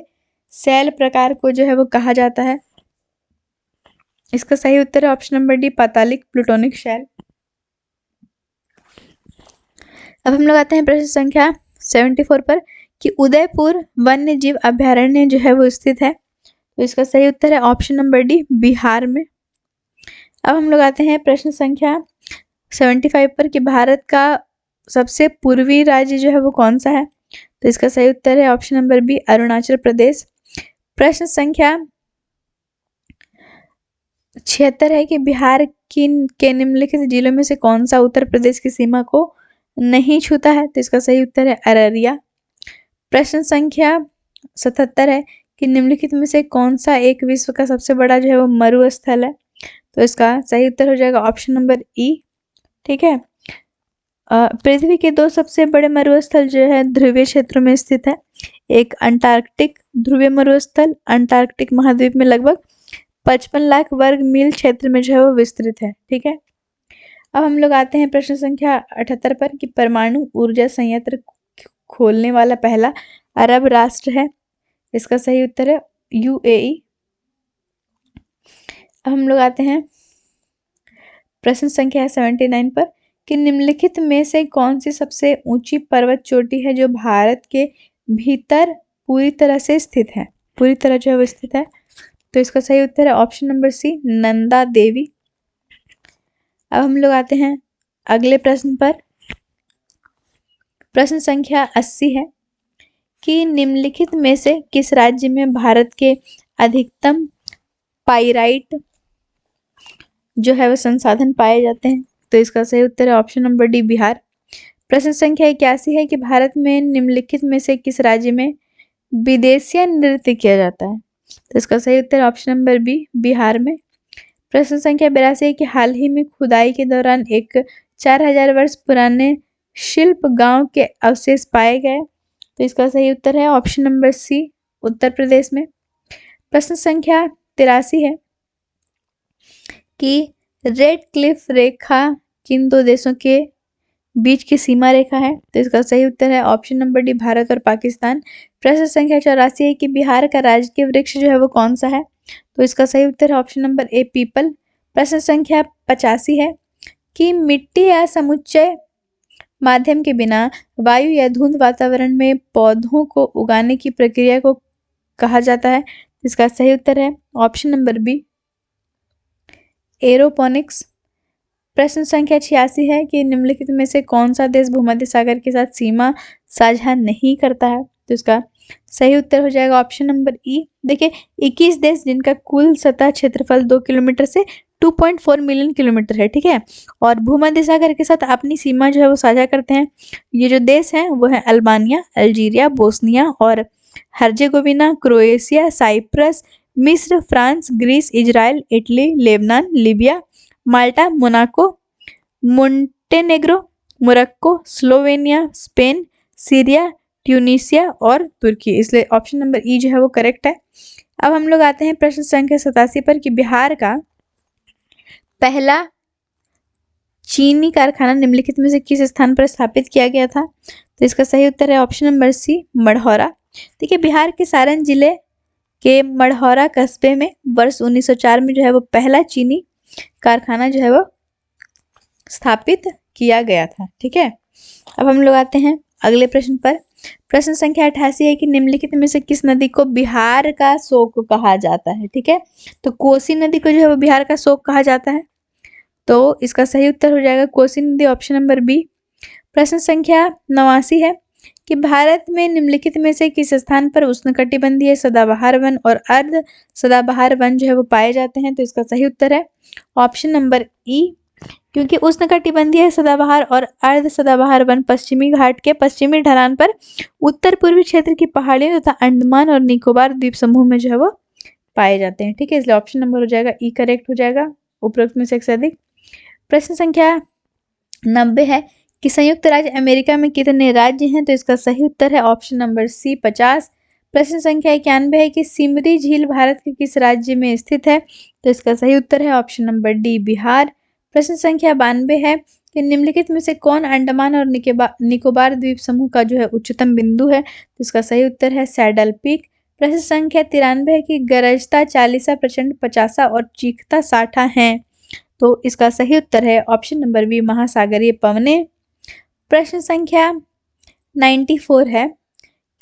शैल प्रकार को जो है वो कहा जाता है। इसका सही उत्तर है ऑप्शन नंबर डी, पातालिक प्लूटोनिक शैल। अब हम लोग आते हैं प्रश्न संख्या 74 पर कि उदयपुर वन्य जीव अभयारण्य जो है वो स्थित है। तो इसका सही उत्तर है ऑप्शन नंबर डी, बिहार में। अब हम लोग आते हैं प्रश्न संख्या 75 पर कि भारत का सबसे पूर्वी राज्य जो है वो कौन सा है। तो इसका सही उत्तर है option number B, Arunachal Pradesh. प्रश्न संख्या 76 है कि बिहार के निम्नलिखित जिलों में से कौन सा उत्तर प्रदेश की सीमा को नहीं छूता है। तो इसका सही उत्तर है अररिया। प्रश्न संख्या 77 है कि निम्नलिखित में से कौन सा एक विश्व का सबसे बड़ा जो है वो मरुस्थल है। तो इसका सही उत्तर हो जाएगा ऑप्शन नंबर ई। ठीक है, पृथ्वी के 2 सबसे बड़े मरुस्थल जो है ध्रुवीय क्षेत्रों में स्थित है। एक अंटार्कटिक ध्रुवीय मरुस्थल अंटार्कटिक महाद्वीप में लगभग 55 लाख वर्ग मील क्षेत्र में जो है वो विस्तृत है। ठीक है, अब हम लोग आते हैं प्रश्न संख्या 78 पर कि परमाणु ऊर्जा संयंत्र खोलने वाला पहला अरब राष्ट्र है। इसका सही उत्तर है यूएई। अब हम लोग आते हैं प्रश्न संख्या 79 पर कि निम्नलिखित में से कौन सी सबसे ऊंची पर्वत चोटी है जो भारत के भीतर पूरी तरह से स्थित है, पूरी तरह जो है वो स्थित है। तो इसका सही उत्तर है ऑप्शन नंबर सी, नंदा देवी। अब हम लोग आते हैं अगले प्रश्न पर। प्रश्न संख्या 80 है कि निम्नलिखित में से किस राज्य में भारत के अधिकतम पाइराइट जो है वो संसाधन पाए जाते हैं। तो इसका सही उत्तर है ऑप्शन नंबर डी, बिहार। प्रश्न संख्या 81 है कि भारत में निम्नलिखित में से किस राज्य में विदेशिया नृत्य किया जाता है। तो इसका सही उत्तर ऑप्शन नंबर बी, बिहार में। प्रश्न संख्या 82 है कि हाल ही में खुदाई के दौरान एक 4000 वर्ष पुराने शिल्प गांव के अवशेष पाए गए। तो इसका सही उत्तर है ऑप्शन नंबर सी, उत्तर प्रदेश में। प्रश्न संख्या 83 है कि रेड क्लिफ रेखा किन दो देशों के बीच की सीमा रेखा है? तो इसका सही उत्तर है ऑप्शन नंबर डी, भारत और पाकिस्तान। प्रश्न संख्या 84 है कि बिहार का राजकीय वृक्ष जो है वो कौन सा है? तो इसका सही उत्तर है ऑप्शन नंबर ए, पीपल। प्रश्न संख्या 85 है कि मिट्टी या समुच्चय माध्यम के बिना वायु या धुंध वातावरण में पौधों को उगाने की प्रक्रिया को कहा जाता है? इसका सही उत्तर है ऑप्शन नंबर बी, एरोपोनिक्स। प्रश्न संख्या 86 है कि निम्नलिखित में से कौन सा देश भूमध्य सागर के साथ सीमा साझा नहीं करता है? तो इसका सही उत्तर हो जाएगा ऑप्शन नंबर ई। देखिए 21 देश जिनका कुल सतह क्षेत्रफल 2 किलोमीटर से 2.4 मिलियन किलोमीटर है, ठीक है, और भूमध्य सागर के साथ अपनी सीमा जो है वो साझा करते हैं। ये जो देश हैं वो है अल्बानिया, अल्जीरिया, बोस्निया और हर्जेगोविना, क्रोएशिया, साइप्रस, मिस्र, France, Greece, Israel, Italy, Lebanon, Libya, Malta, Monaco, Montenegro, Morocco, Slovenia, Spain, Syria, Tunisia और तुर्की। इसलिए ऑप्शन नंबर ई जो है वो करेक्ट है। अब हम लोग आते हैं प्रश्न संख्या 87 पर कि बिहार का पहला चीनी कारखाना निम्नलिखित में से किस स्थान पर स्थापित किया गया था? तो इसका सही उत्तर है ऑप्शन नंबर सी, मढ़ौरा। देखिए बिहार के सारण जिले के मढ़ौरा कस्बे में वर्ष 1904 में जो है वो पहला चीनी कारखाना जो है वो स्थापित किया गया था, ठीक है। अब हम लोग आते हैं अगले प्रश्न पर। प्रश्न संख्या 88 है कि निम्नलिखित में से किस नदी को बिहार का शोक कहा जाता है? ठीक है, तो कोसी नदी को जो है वो बिहार का शोक कहा जाता है, तो इसका सही उत्तर हो जाएगा कोसी नदी, ऑप्शन नंबर बी। प्रश्न संख्या 89 है कि भारत में निम्नलिखित में से किस स्थान पर उष्णकटिबंधीय सदाबहार वन और अर्ध सदाबहार वन जो है वो पाए जाते हैं? तो इसका सही उत्तर है ऑप्शन नंबर ई, क्योंकि उष्णकटिबंधीय सदाबहार और अर्ध सदाबहार वन पश्चिमी घाट के पश्चिमी ढलान पर उत्तर पूर्वी क्षेत्र की पहाड़ियों तथा अंडमान और निकोबार द्वीप समूह में जो है वो पाए जाते हैं, ठीक है। इसलिए ऑप्शन नंबर हो जाएगा ई करेक्ट हो जाएगा उपरोक्त में से एक से अधिक। प्रश्न संख्या 90 है कि संयुक्त राज्य अमेरिका में कितने राज्य हैं? तो इसका सही उत्तर है ऑप्शन नंबर सी, 50। प्रश्न संख्या 91 है कि सिमरी झील भारत के किस राज्य में स्थित है? तो इसका सही उत्तर है ऑप्शन नंबर डी, बिहार। प्रश्न संख्या 92 है कि निम्नलिखित में से कौन अंडमान और निकोबार द्वीप समूह का जो है उच्चतम बिंदु है? तो इसका सही उत्तर है सैडल पीक। प्रश्न संख्या 93 है कि गरजता 40, प्रचंड 50 और चीखता 60 है, तो इसका सही उत्तर है ऑप्शन नंबर बी, महासागरीय पवने। प्रश्न संख्या 94 है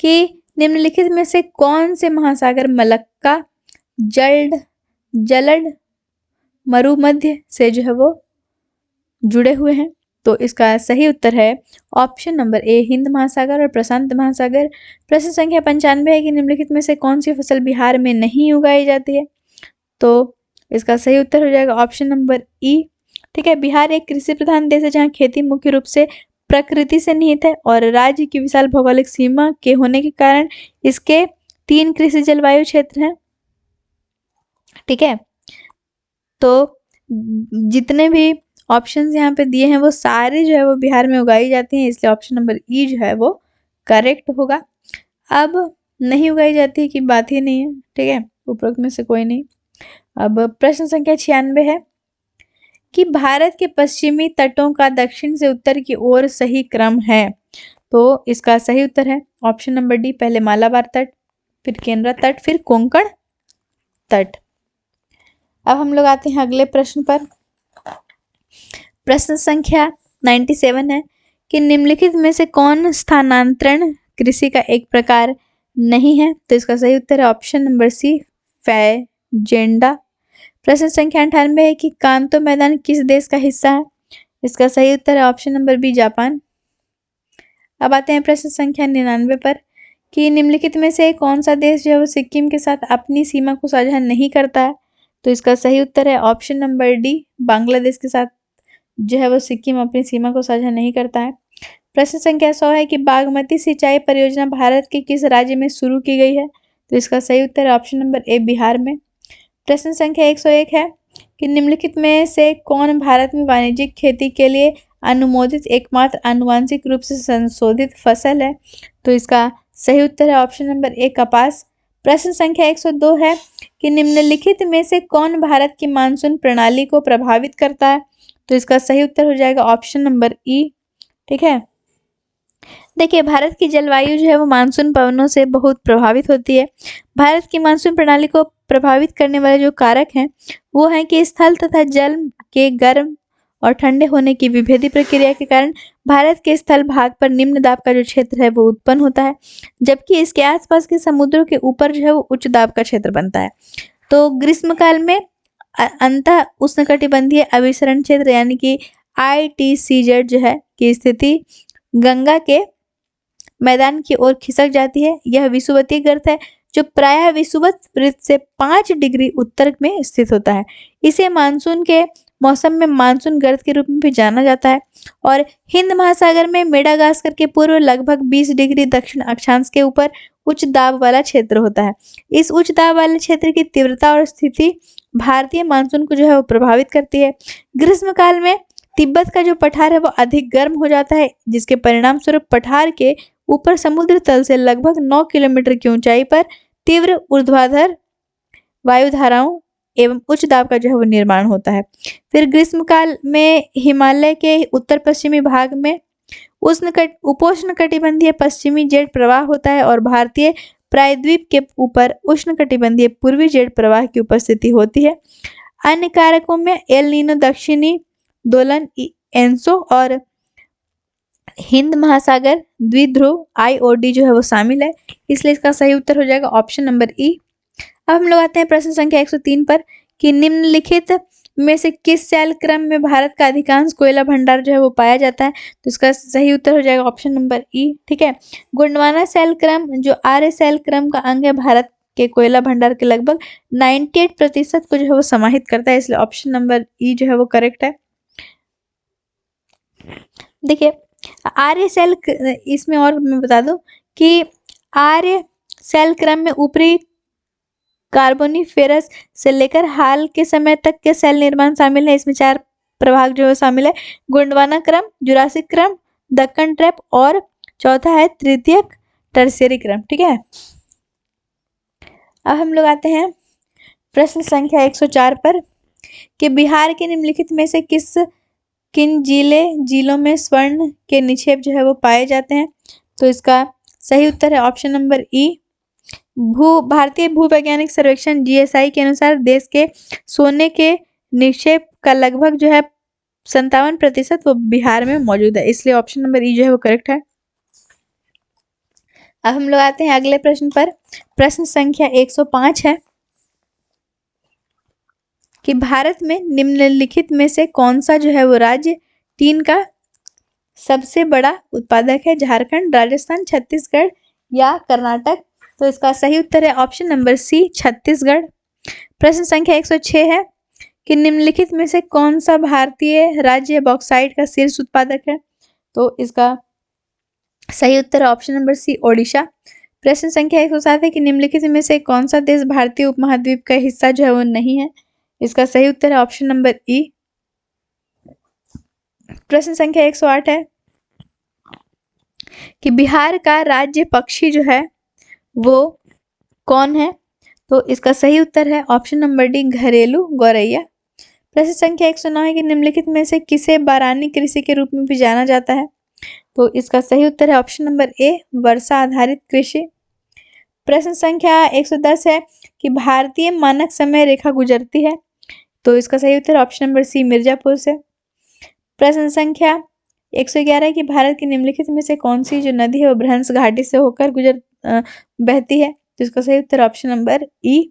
कि निम्नलिखित में से कौन से महासागर मलक्का जलड मरुमध्य से जो है वो जुड़े हुए हैं? तो इसका सही उत्तर है ऑप्शन नंबर ए, हिंद महासागर और प्रशांत महासागर। प्रश्न संख्या 95 है कि निम्नलिखित में से कौन सी फसल बिहार में नहीं उगाई जाती है? तो इसका सही उत्तर हो जाएगा ऑप्शन नंबर ई, ठीक है। बिहार एक कृषि प्रधान देश है जहाँ खेती मुख्य रूप से प्रकृति से निहित है और राज्य की विशाल भौगोलिक सीमा के होने के कारण इसके 3 कृषि जलवायु क्षेत्र हैं, ठीक है। तो जितने भी ऑप्शंस यहाँ पे दिए हैं वो सारे जो है वो बिहार में उगाई जाती हैं, इसलिए ऑप्शन नंबर ई जो है वो करेक्ट होगा। अब नहीं उगाई जाती की बात ही नहीं है, ठीक है, उपरोक्त में से कोई नहीं। अब प्रश्न संख्या 96 है कि भारत के पश्चिमी तटों का दक्षिण से उत्तर की ओर सही क्रम है? तो इसका सही उत्तर है ऑप्शन नंबर डी, पहले मालाबार तट, फिर केंद्रा तट, फिर कोंकण तट। अब हम लोग आते हैं अगले प्रश्न पर। प्रश्न संख्या 97 है कि निम्नलिखित में से कौन स्थानांतरण कृषि का एक प्रकार नहीं है? तो इसका सही उत्तर है ऑप्शन नंबर सी, फैजेंडा। प्रश्न संख्या 98 है कि कांतो मैदान किस देश का हिस्सा है? इसका सही उत्तर है ऑप्शन नंबर बी, जापान। अब आते हैं प्रश्न संख्या 99 पर कि निम्नलिखित में से कौन सा देश जो है वो सिक्किम के साथ अपनी सीमा को साझा नहीं करता है? तो इसका सही उत्तर है ऑप्शन नंबर डी, बांग्लादेश के साथ जो है वो सिक्किम अपनी सीमा को साझा नहीं करता है। प्रश्न संख्या 100 है कि बागमती सिंचाई परियोजना भारत के किस राज्य में शुरू की गई है? तो इसका सही उत्तर है ऑप्शन नंबर ए, बिहार में। प्रश्न संख्या 101 है कि निम्नलिखित में से कौन भारत में वाणिज्यिक खेती के लिए अनुमोदित एकमात्र आनुवांशिक रूप से संशोधित फसल है? तो इसका सही उत्तर है ऑप्शन नंबर ए, कपास। प्रश्न संख्या 102 है कि निम्नलिखित में से कौन भारत की मानसून प्रणाली को प्रभावित करता है? तो इसका सही उत्तर हो जाएगा ऑप्शन नंबर ई। ठीक है, देखिए भारत की जलवायु जो है वो मानसून पवनों से बहुत प्रभावित होती है। भारत की मानसून प्रणाली को प्रभावित करने वाले जो कारक हैं वो हैं कि स्थल तथा जल के गर्म और ठंडे होने की विभेदी प्रक्रिया के कारण भारत के स्थल भाग पर निम्न दाब का जो क्षेत्र है वो उत्पन्न होता है, जबकि इसके आसपास के समुद्रों के ऊपर जो है वो उच्च दाब का क्षेत्र बनता है। तो ग्रीष्मकाल में अंतः उष्णकटिबंधीय अभिसरण क्षेत्र यानी कि ITCZ जो है की स्थिति गंगा के मैदान की ओर खिसक जाती है। यह विषुवतीय गर्त है जो प्रायः विषुवत वृत्त से 5 डिग्री उत्तर में स्थित होता है। इसे मानसून के मौसम में मानसून गर्त के रूप में भी जाना जाता है और हिंद महासागर में मेडागास्कर के पूर्व लगभग 20 डिग्री दक्षिण अक्षांश के ऊपर उच्च दाब वाला क्षेत्र होता है। इस उच्च दाब वाले क्षेत्र की तीव्रता और स्थिति भारतीय मानसून को जो है वो प्रभावित करती है। ग्रीष्मकाल में तिब्बत का जो पठार है वो अधिक गर्म हो जाता है, जिसके परिणाम स्वरूप पठार के ऊपर समुद्र तल से लगभग 9 किलोमीटर की ऊंचाई पर तीव्र ऊर्ध्वाधर वायुधाराओं एवं उच्च दाब का जो है वो निर्माण होता है। फिर ग्रीष्मकाल में हिमालय के उत्तर पश्चिमी भाग में उपोष्ण कटिबंधीय पश्चिमी जेट प्रवाह होता है और भारतीय प्रायद्वीप के ऊपर उष्ण कटिबंधीय पूर्वी जेट प्रवाह की उपस्थिति होती है। अन्य कारकों में एल नीनो दक्षिणी दोलन एंसो और हिंद महासागर द्विध्रुव IOD जो है वो शामिल है, इसलिए इसका सही उत्तर हो जाएगा ऑप्शन नंबर ई। अब हम लोग आते हैं प्रश्न संख्या 103 पर कि निम्नलिखित में से किस शैल क्रम में भारत का अधिकांश कोयला भंडार जो है वो पाया जाता है? तो इसका सही उत्तर हो जाएगा ऑप्शन नंबर ई। ठीक है, गोंडवाना शैल क्रम जो आर्य शैल क्रम का अंग है भारत के कोयला भंडार के लगभग 98% को जो है वो समाहित करता है, इसलिए ऑप्शन नंबर ई जो है वो करेक्ट है। देखिए आर्य शैल, इसमें और मैं बता दूं कि आर्य शैल क्रम में ऊपरी कार्बोनिफेरस से लेकर हाल के समय तक के शैल निर्माण शामिल है। इसमें 4 प्रभाग जो है शामिल है, गोंडवाना क्रम, जुरासिक क्रम, दक्कन ट्रैप और चौथा है तृतीयक टर्शियरी क्रम। ठीक है, अब हम लोग आते हैं प्रश्न संख्या 104 पर कि बिहार के निम्नलिखित में से किन जिलों में स्वर्ण के निक्षेप जो है वो पाए जाते हैं? तो इसका सही उत्तर है ऑप्शन नंबर ई। भारतीय भूवैज्ञानिक सर्वेक्षण GSI के अनुसार देश के सोने के निक्षेप का लगभग जो है 57% वो बिहार में मौजूद है, इसलिए ऑप्शन नंबर ई जो है वो करेक्ट है। अब हम लोग आते हैं अगले प्रश्न पर। प्रश्न संख्या 105 है कि भारत में निम्नलिखित में से कौन सा जो है वो राज्य टीन का सबसे बड़ा उत्पादक है? झारखंड, राजस्थान, छत्तीसगढ़ या कर्नाटक? तो इसका सही उत्तर है ऑप्शन नंबर सी, छत्तीसगढ़। प्रश्न संख्या 106 है कि निम्नलिखित में से कौन सा भारतीय राज्य बॉक्साइट का शीर्ष उत्पादक है? तो इसका सही उत्तर है ऑप्शन नंबर सी, ओडिशा। प्रश्न संख्या 107 है कि निम्नलिखित में से कौन सा देश भारतीय उपमहाद्वीप का हिस्सा जो है वो नहीं है? इसका सही उत्तर है ऑप्शन नंबर ई। प्रश्न संख्या 108 है कि बिहार का राज्य पक्षी जो है वो कौन है? तो इसका सही उत्तर है ऑप्शन नंबर डी, घरेलू गौरैया। प्रश्न संख्या 109 है कि निम्नलिखित में से किसे बारानी कृषि के रूप में भी जाना जाता है? तो इसका सही उत्तर है ऑप्शन नंबर ए, वर्षा आधारित कृषि। प्रश्न संख्या 110 है कि भारतीय मानक समय रेखा गुजरती है? तो इसका सही उत्तर ऑप्शन नंबर सी, मिर्जापुर से। प्रश्न संख्या 111 है कि भारत की निम्नलिखित में से कौन सी जो नदी है वो भ्रंश घाटी से होकर बहती है? तो इसका सही उत्तर ऑप्शन नंबर ई।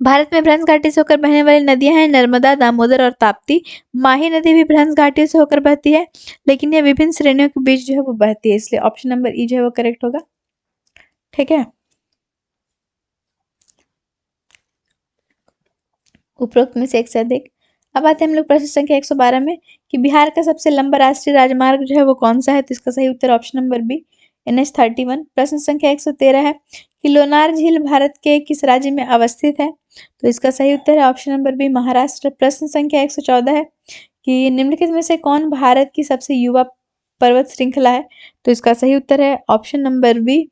भारत में भ्रंश घाटी से होकर बहने वाली नदियां हैं नर्मदा, दामोदर और ताप्ती। माही नदी भी भ्रंश घाटी से होकर बहती है, लेकिन यह विभिन्न श्रेणियों के बीच जो है वो बहती है, इसलिए ऑप्शन नंबर ई जो है वो करेक्ट होगा। ठीक है, उपरोक्त में से एक से अधिक। अब आते हैं हम लोग प्रश्न संख्या 112 में कि बिहार का सबसे लंबा राष्ट्रीय राजमार्ग जो है वो कौन सा है? तो इसका सही उत्तर ऑप्शन नंबर बी, NH-31। प्रश्न संख्या 113 है कि लोनार झील भारत के किस राज्य में अवस्थित है? तो इसका सही उत्तर है ऑप्शन नंबर बी, महाराष्ट्र। प्रश्न संख्या 114 है कि निम्नलिखित में से कौन भारत की सबसे युवा पर्वत श्रृंखला है? तो इसका सही उत्तर है ऑप्शन नंबर बी,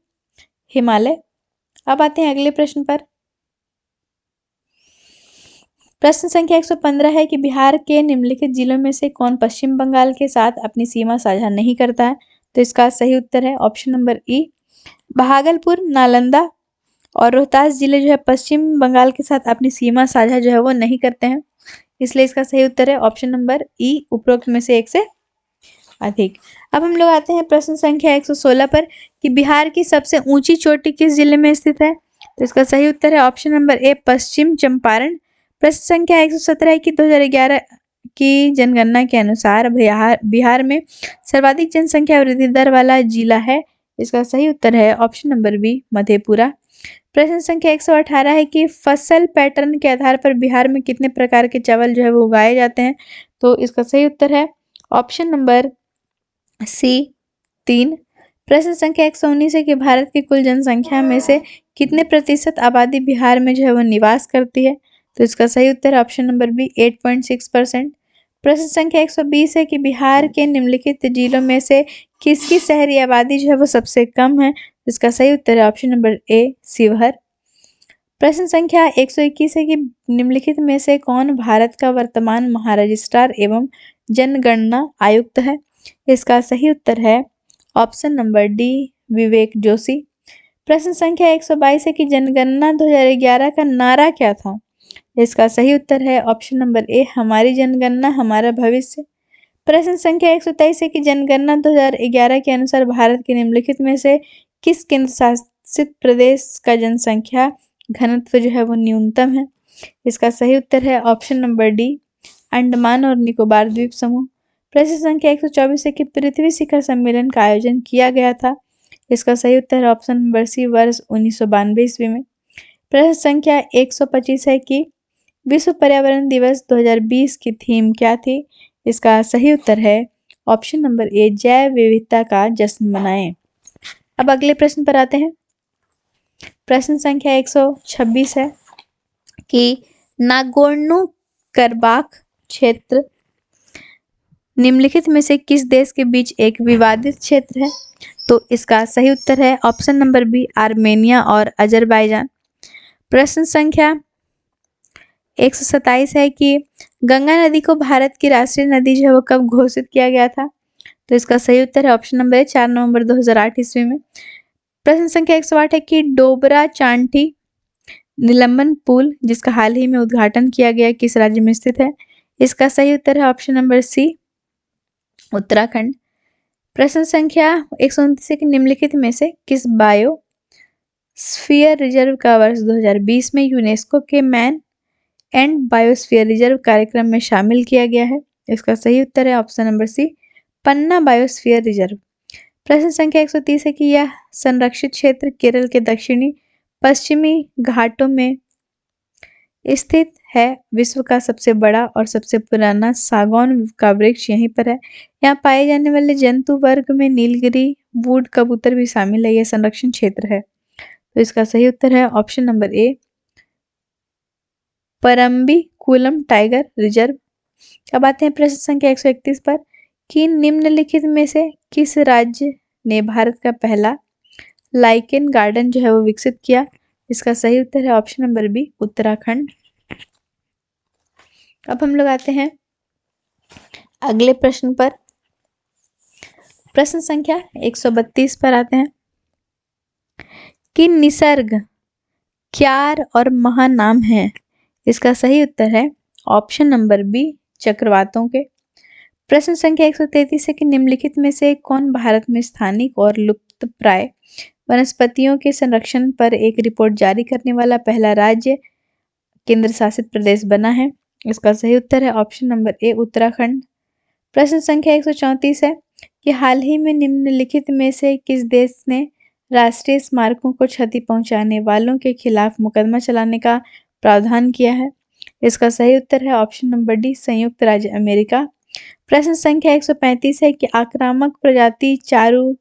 हिमालय। अब आते हैं अगले प्रश्न पर। प्रश्न संख्या 115 है कि बिहार के निम्नलिखित जिलों में से कौन पश्चिम बंगाल के साथ अपनी सीमा साझा नहीं करता है? तो इसका सही उत्तर है ऑप्शन नंबर ई, भागलपुर, नालंदा और रोहतास जिले जो है पश्चिम बंगाल के साथ अपनी सीमा साझा जो है वो नहीं करते हैं, इसलिए इसका सही उत्तर है ऑप्शन नंबर ई, उपरोक्त में से एक से अधिक। अब हम लोग आते हैं प्रश्न संख्या 116 पर कि बिहार की सबसे ऊंची चोटी किस जिले में स्थित है? तो इसका सही उत्तर है ऑप्शन नंबर ए, पश्चिम चंपारण। प्रश्न संख्या 117 है कि 2011 की जनगणना के अनुसार बिहार में सर्वाधिक जनसंख्या वृद्धि दर वाला जिला है। इसका सही उत्तर है ऑप्शन नंबर बी, मधेपुरा। प्रश्न संख्या 118 है कि फसल पैटर्न के आधार पर बिहार में कितने प्रकार के चावल जो है वो उगाए जाते हैं? तो इसका सही उत्तर है ऑप्शन नंबर सी, 3। प्रश्न संख्या 119 है कि भारत की कुल जनसंख्या में से कितने प्रतिशत आबादी बिहार में जो है वो निवास करती है? तो इसका सही उत्तर है ऑप्शन नंबर बी, 8.6%। प्रश्न संख्या 120 है कि बिहार के निम्नलिखित जिलों में से किसकी शहरी आबादी जो है वो सबसे कम है? इसका सही उत्तर है ऑप्शन नंबर ए, शिवहर। प्रश्न संख्या 121 है कि निम्नलिखित में से कौन भारत का वर्तमान महारजिस्ट्रार एवं जनगणना आयुक्त है? इसका सही उत्तर है option number D, Vivek Joshi. प्रश्न संख्या 122 है कि जनगणना 2011 का नारा क्या था? इसका सही उत्तर है ऑप्शन नंबर ए, हमारी जनगणना हमारा भविष्य। प्रश्न संख्या 123 है कि जनगणना 2011 के अनुसार भारत के निम्नलिखित में से किस केंद्र शासित प्रदेश का जनसंख्या घनत्व जो है वो न्यूनतम है? इसका सही उत्तर है ऑप्शन नंबर डी, अंडमान और निकोबार द्वीप समूह। प्रश्न संख्या 124 है कि पृथ्वी शिखर सम्मेलन का आयोजन किया गया था। इसका सही उत्तर है ऑप्शन नंबर सी, वर्ष 1992 ईस्वी में। प्रश्न संख्या 125 है कि विश्व पर्यावरण दिवस 2020 की थीम क्या थी? इसका सही उत्तर है ऑप्शन नंबर ए, जैव विविधता का जश्न मनाएं। अब अगले प्रश्न पर आते हैं। प्रश्न संख्या 126 है कि नागोर्नो कराबाख क्षेत्र निम्नलिखित में से किस देश के बीच एक विवादित क्षेत्र है? तो इसका सही उत्तर है ऑप्शन नंबर बी, आर्मेनिया और अजरबैजान। प्रश्न संख्या 127 है कि गंगा नदी को भारत की राष्ट्रीय नदी जो है वो कब घोषित किया गया था? तो इसका सही उत्तर है ऑप्शन नंबर ए, 4 नवंबर 2008 ईस्वी में। प्रश्न संख्या 108 है कि डोबरा चांठी निलंबन पुल जिसका हाल ही में उद्घाटन किया गया किस राज्य में स्थित है? इसका सही उत्तर है ऑप्शन नंबर सी, उत्तराखंड। प्रश्न संख्या 129 है कि निम्नलिखित में से किस बायो स्फीयर रिजर्व का वर्ष 2020 में यूनेस्को के मैन एंड बायोस्फीयर रिजर्व कार्यक्रम में शामिल किया गया है? इसका सही उत्तर है ऑप्शन नंबर सी, पन्ना बायोस्फीयर रिजर्व। प्रश्न संख्या 130 है कि यह संरक्षित क्षेत्र केरल के दक्षिणी पश्चिमी घाटों में स्थित है। विश्व का सबसे बड़ा और सबसे पुराना सागौन का वृक्ष यहीं पर है। यहाँ पाए जाने वाले जंतु वर्ग में नीलगिरी वुड कबूतर भी शामिल है। यह संरक्षण क्षेत्र है, तो इसका सही उत्तर है option number A, Parambikulam tiger reserve. अब आते हैं प्रश्न संख्या 131 पर कि निम्नलिखित में से किस राज्य ने भारत का पहला लाइकेन गार्डन जो है वो विकसित किया? इसका सही उत्तर है ऑप्शन नंबर बी, उत्तराखंड। अब हम लोग आते हैं अगले प्रश्न पर। प्रश्न संख्या 132 पर आते हैं कि निसर्ग क्यार और महानाम है। इसका सही उत्तर है ऑप्शन नंबर बी, चक्रवातों के। प्रश्न संख्या 133 है कि निम्नलिखित में से कौन भारत में स्थानिक और लुप्तप्राय वनस्पतियों के संरक्षण पर एक रिपोर्ट जारी करने वाला पहला राज्य केंद्र शासित प्रदेश बना है? इसका सही उत्तर है ऑप्शन नंबर ए, उत्तराखंड। प्रश्न संख्या 134 है कि हाल ही में निम्नलिखित में से किस देश ने राष्ट्रीय स्मारकों को क्षति पहुंचाने वालों के खिलाफ मुकदमा चलाने का प्रावधान किया है? इसका सही उत्तर है ऑप्शन नंबर डी, संयुक्त राज्य अमेरिका। प्रश्न संख्या 135 है कि आक्रामक प्रजाति चारू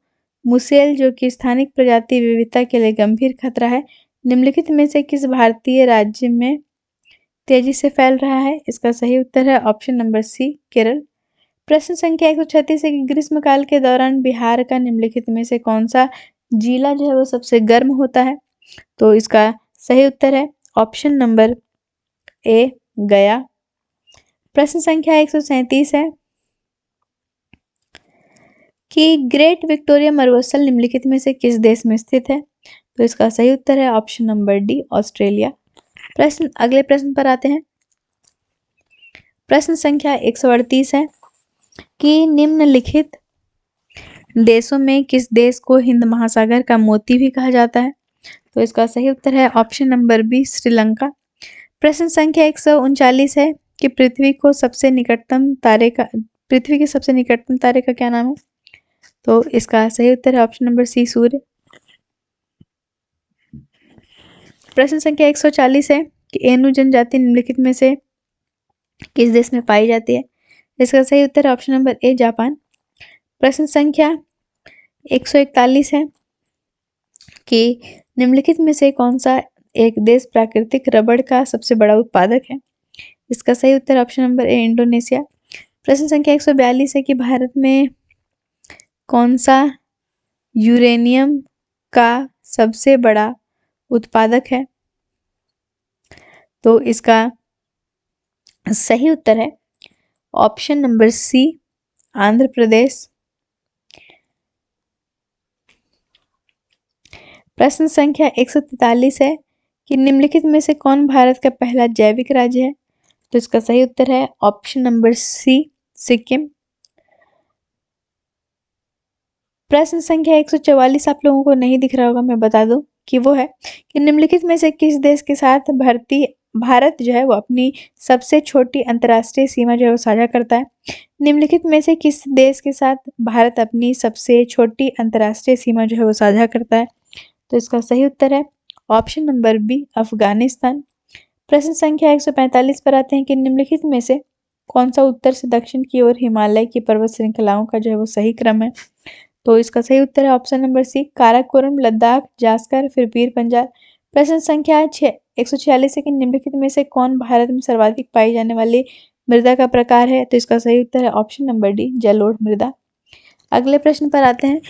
मुसेल जो कि स्थानिक प्रजाति विविधता के लिए गंभीर खतरा है, निम्नलिखित में से किस भारतीय राज्य में तेजी से फैल रहा है? इसका सही उत्तर है ऑप्शन नंबर सी, केरल। प्रश्न संख्या 136 है कि ग्रीष्मकाल के दौरान बिहार का निम्नलिखित में से कौन सा जिला जो है वो सबसे गर्म होता है? तो इसका सही उत्तर है ऑप्शन नंबर ए गया। प्रश्न संख्या 137 है कि ग्रेट विक्टोरिया मरुस्थल निम्नलिखित में से किस देश में स्थित है? तो इसका सही उत्तर है ऑप्शन नंबर डी ऑस्ट्रेलिया। अगले प्रश्न पर आते हैं। प्रश्न संख्या 138 है कि निम्नलिखित देशों में किस देश को हिंद महासागर का मोती भी कहा जाता है? तो इसका सही उत्तर है ऑप्शन नंबर बी श्रीलंका। प्रश्न संख्या 139 है कि पृथ्वी के सबसे निकटतम तारे का क्या नाम है? तो इसका सही उत्तर है ऑप्शन नंबर सी सूर्य। प्रश्न संख्या 140 है कि एनु जनजाति निम्नलिखित में से किस देश में पाई जाती है? इसका सही उत्तर है ऑप्शन नंबर ए जापान। प्रश्न संख्या 141 है कि निम्नलिखित में से कौन सा एक देश प्राकृतिक रबड़ का सबसे बड़ा उत्पादक है? इसका सही उत्तर ऑप्शन नंबर ए इंडोनेशिया। प्रश्न संख्या 142 है कि भारत में कौन सा यूरेनियम का सबसे बड़ा उत्पादक है? तो इसका सही उत्तर है ऑप्शन नंबर सी आंध्र प्रदेश। प्रश्न संख्या 143 है कि निम्नलिखित में से कौन भारत का पहला जैविक राज्य है? तो इसका सही उत्तर है ऑप्शन नंबर सी सिक्किम। प्रश्न संख्या 144 आप लोगों को नहीं दिख रहा होगा, मैं बता दूं कि वो है कि निम्नलिखित में से किस देश के साथ भारत जो है वो अपनी सबसे छोटी अंतर्राष्ट्रीय सीमा जो है वो साझा करता है? निम्नलिखित में से किस देश के साथ भारत अपनी सबसे छोटी अंतर्राष्ट्रीय सीमा जो है वो साझा करता है? तो इसका सही उत्तर है ऑप्शन नंबर बी अफगानिस्तान। प्रश्न संख्या 145 पर आते हैं कि निम्नलिखित में से कौन सा उत्तर से दक्षिण की ओर हिमालय की पर्वत श्रृंखलाओं का जो है वो सही क्रम है? तो इसका सही उत्तर है option number C Karakoram, Ladakh, Zanskar, फिर पीर पंजाल। प्रश्न संख्या 146 है कि निम्नलिखित में से कौन भारत में सर्वाधिक पाई जाने वाली मृदा का प्रकार है? तो इसका सही उत्तर है ऑप्शन नंबर डी जलोढ़ मृदा। अगले प्रश्न पर आते हैं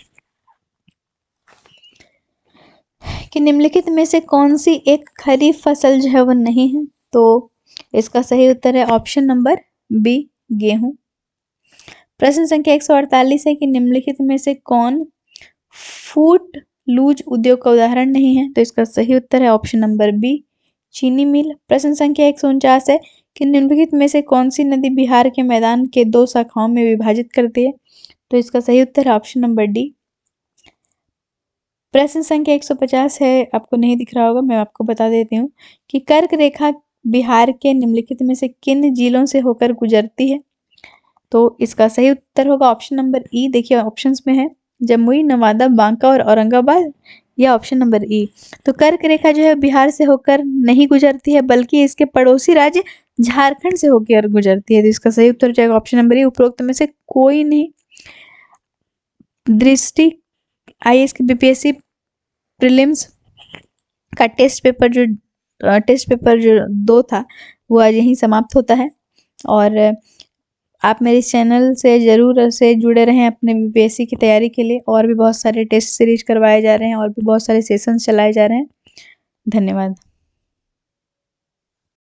कि निम्नलिखित में से कौन सी एक खरीफ फसल जो है वो नहीं है? तो इसका सही उत्तर है ऑप्शन नंबर बी गेहूं। प्रश्न संख्या 148 है कि निम्नलिखित में से कौन फूट लूज उद्योग का उदाहरण नहीं है? तो इसका सही उत्तर है ऑप्शन नंबर बी चीनी मिल। प्रश्न संख्या 149 है कि निम्नलिखित में से कौन सी नदी बिहार के मैदान के 2 शाखाओं में विभाजित करती है? तो इसका सही उत्तर है ऑप्शन नंबर डी। प्रश्न संख्या 150 है, आपको नहीं दिख रहा होगा, मैं आपको बता देती हूँ कि कर्क रेखा बिहार के निम्नलिखित में से किन जिलों से होकर गुजरती है? तो इसका सही उत्तर होगा ऑप्शन नंबर ई। देखिए ऑप्शंस में है जमुई, नवादा, बांका और औरंगाबाद, या ऑप्शन नंबर ई। तो कर्क रेखा जो है बिहार से होकर नहीं गुजरती है बल्कि इसके पड़ोसी राज्य झारखंड से होकर गुजरती है। तो इसका सही उत्तर हो जाएगा ऑप्शन नंबर ई, उपरोक्त में से कोई नहीं। दृष्टि आईएएस की बीपीएससी प्रीलिम्स का टेस्ट पेपर जो 2 था वो आज यहीं समाप्त होता है। और आप मेरे चैनल से ज़रूर से जुड़े रहें अपने बीपीएससी की तैयारी के लिए। और भी बहुत सारे टेस्ट सीरीज करवाए जा रहे हैं और भी बहुत सारे सेशंस चलाए जा रहे हैं। धन्यवाद।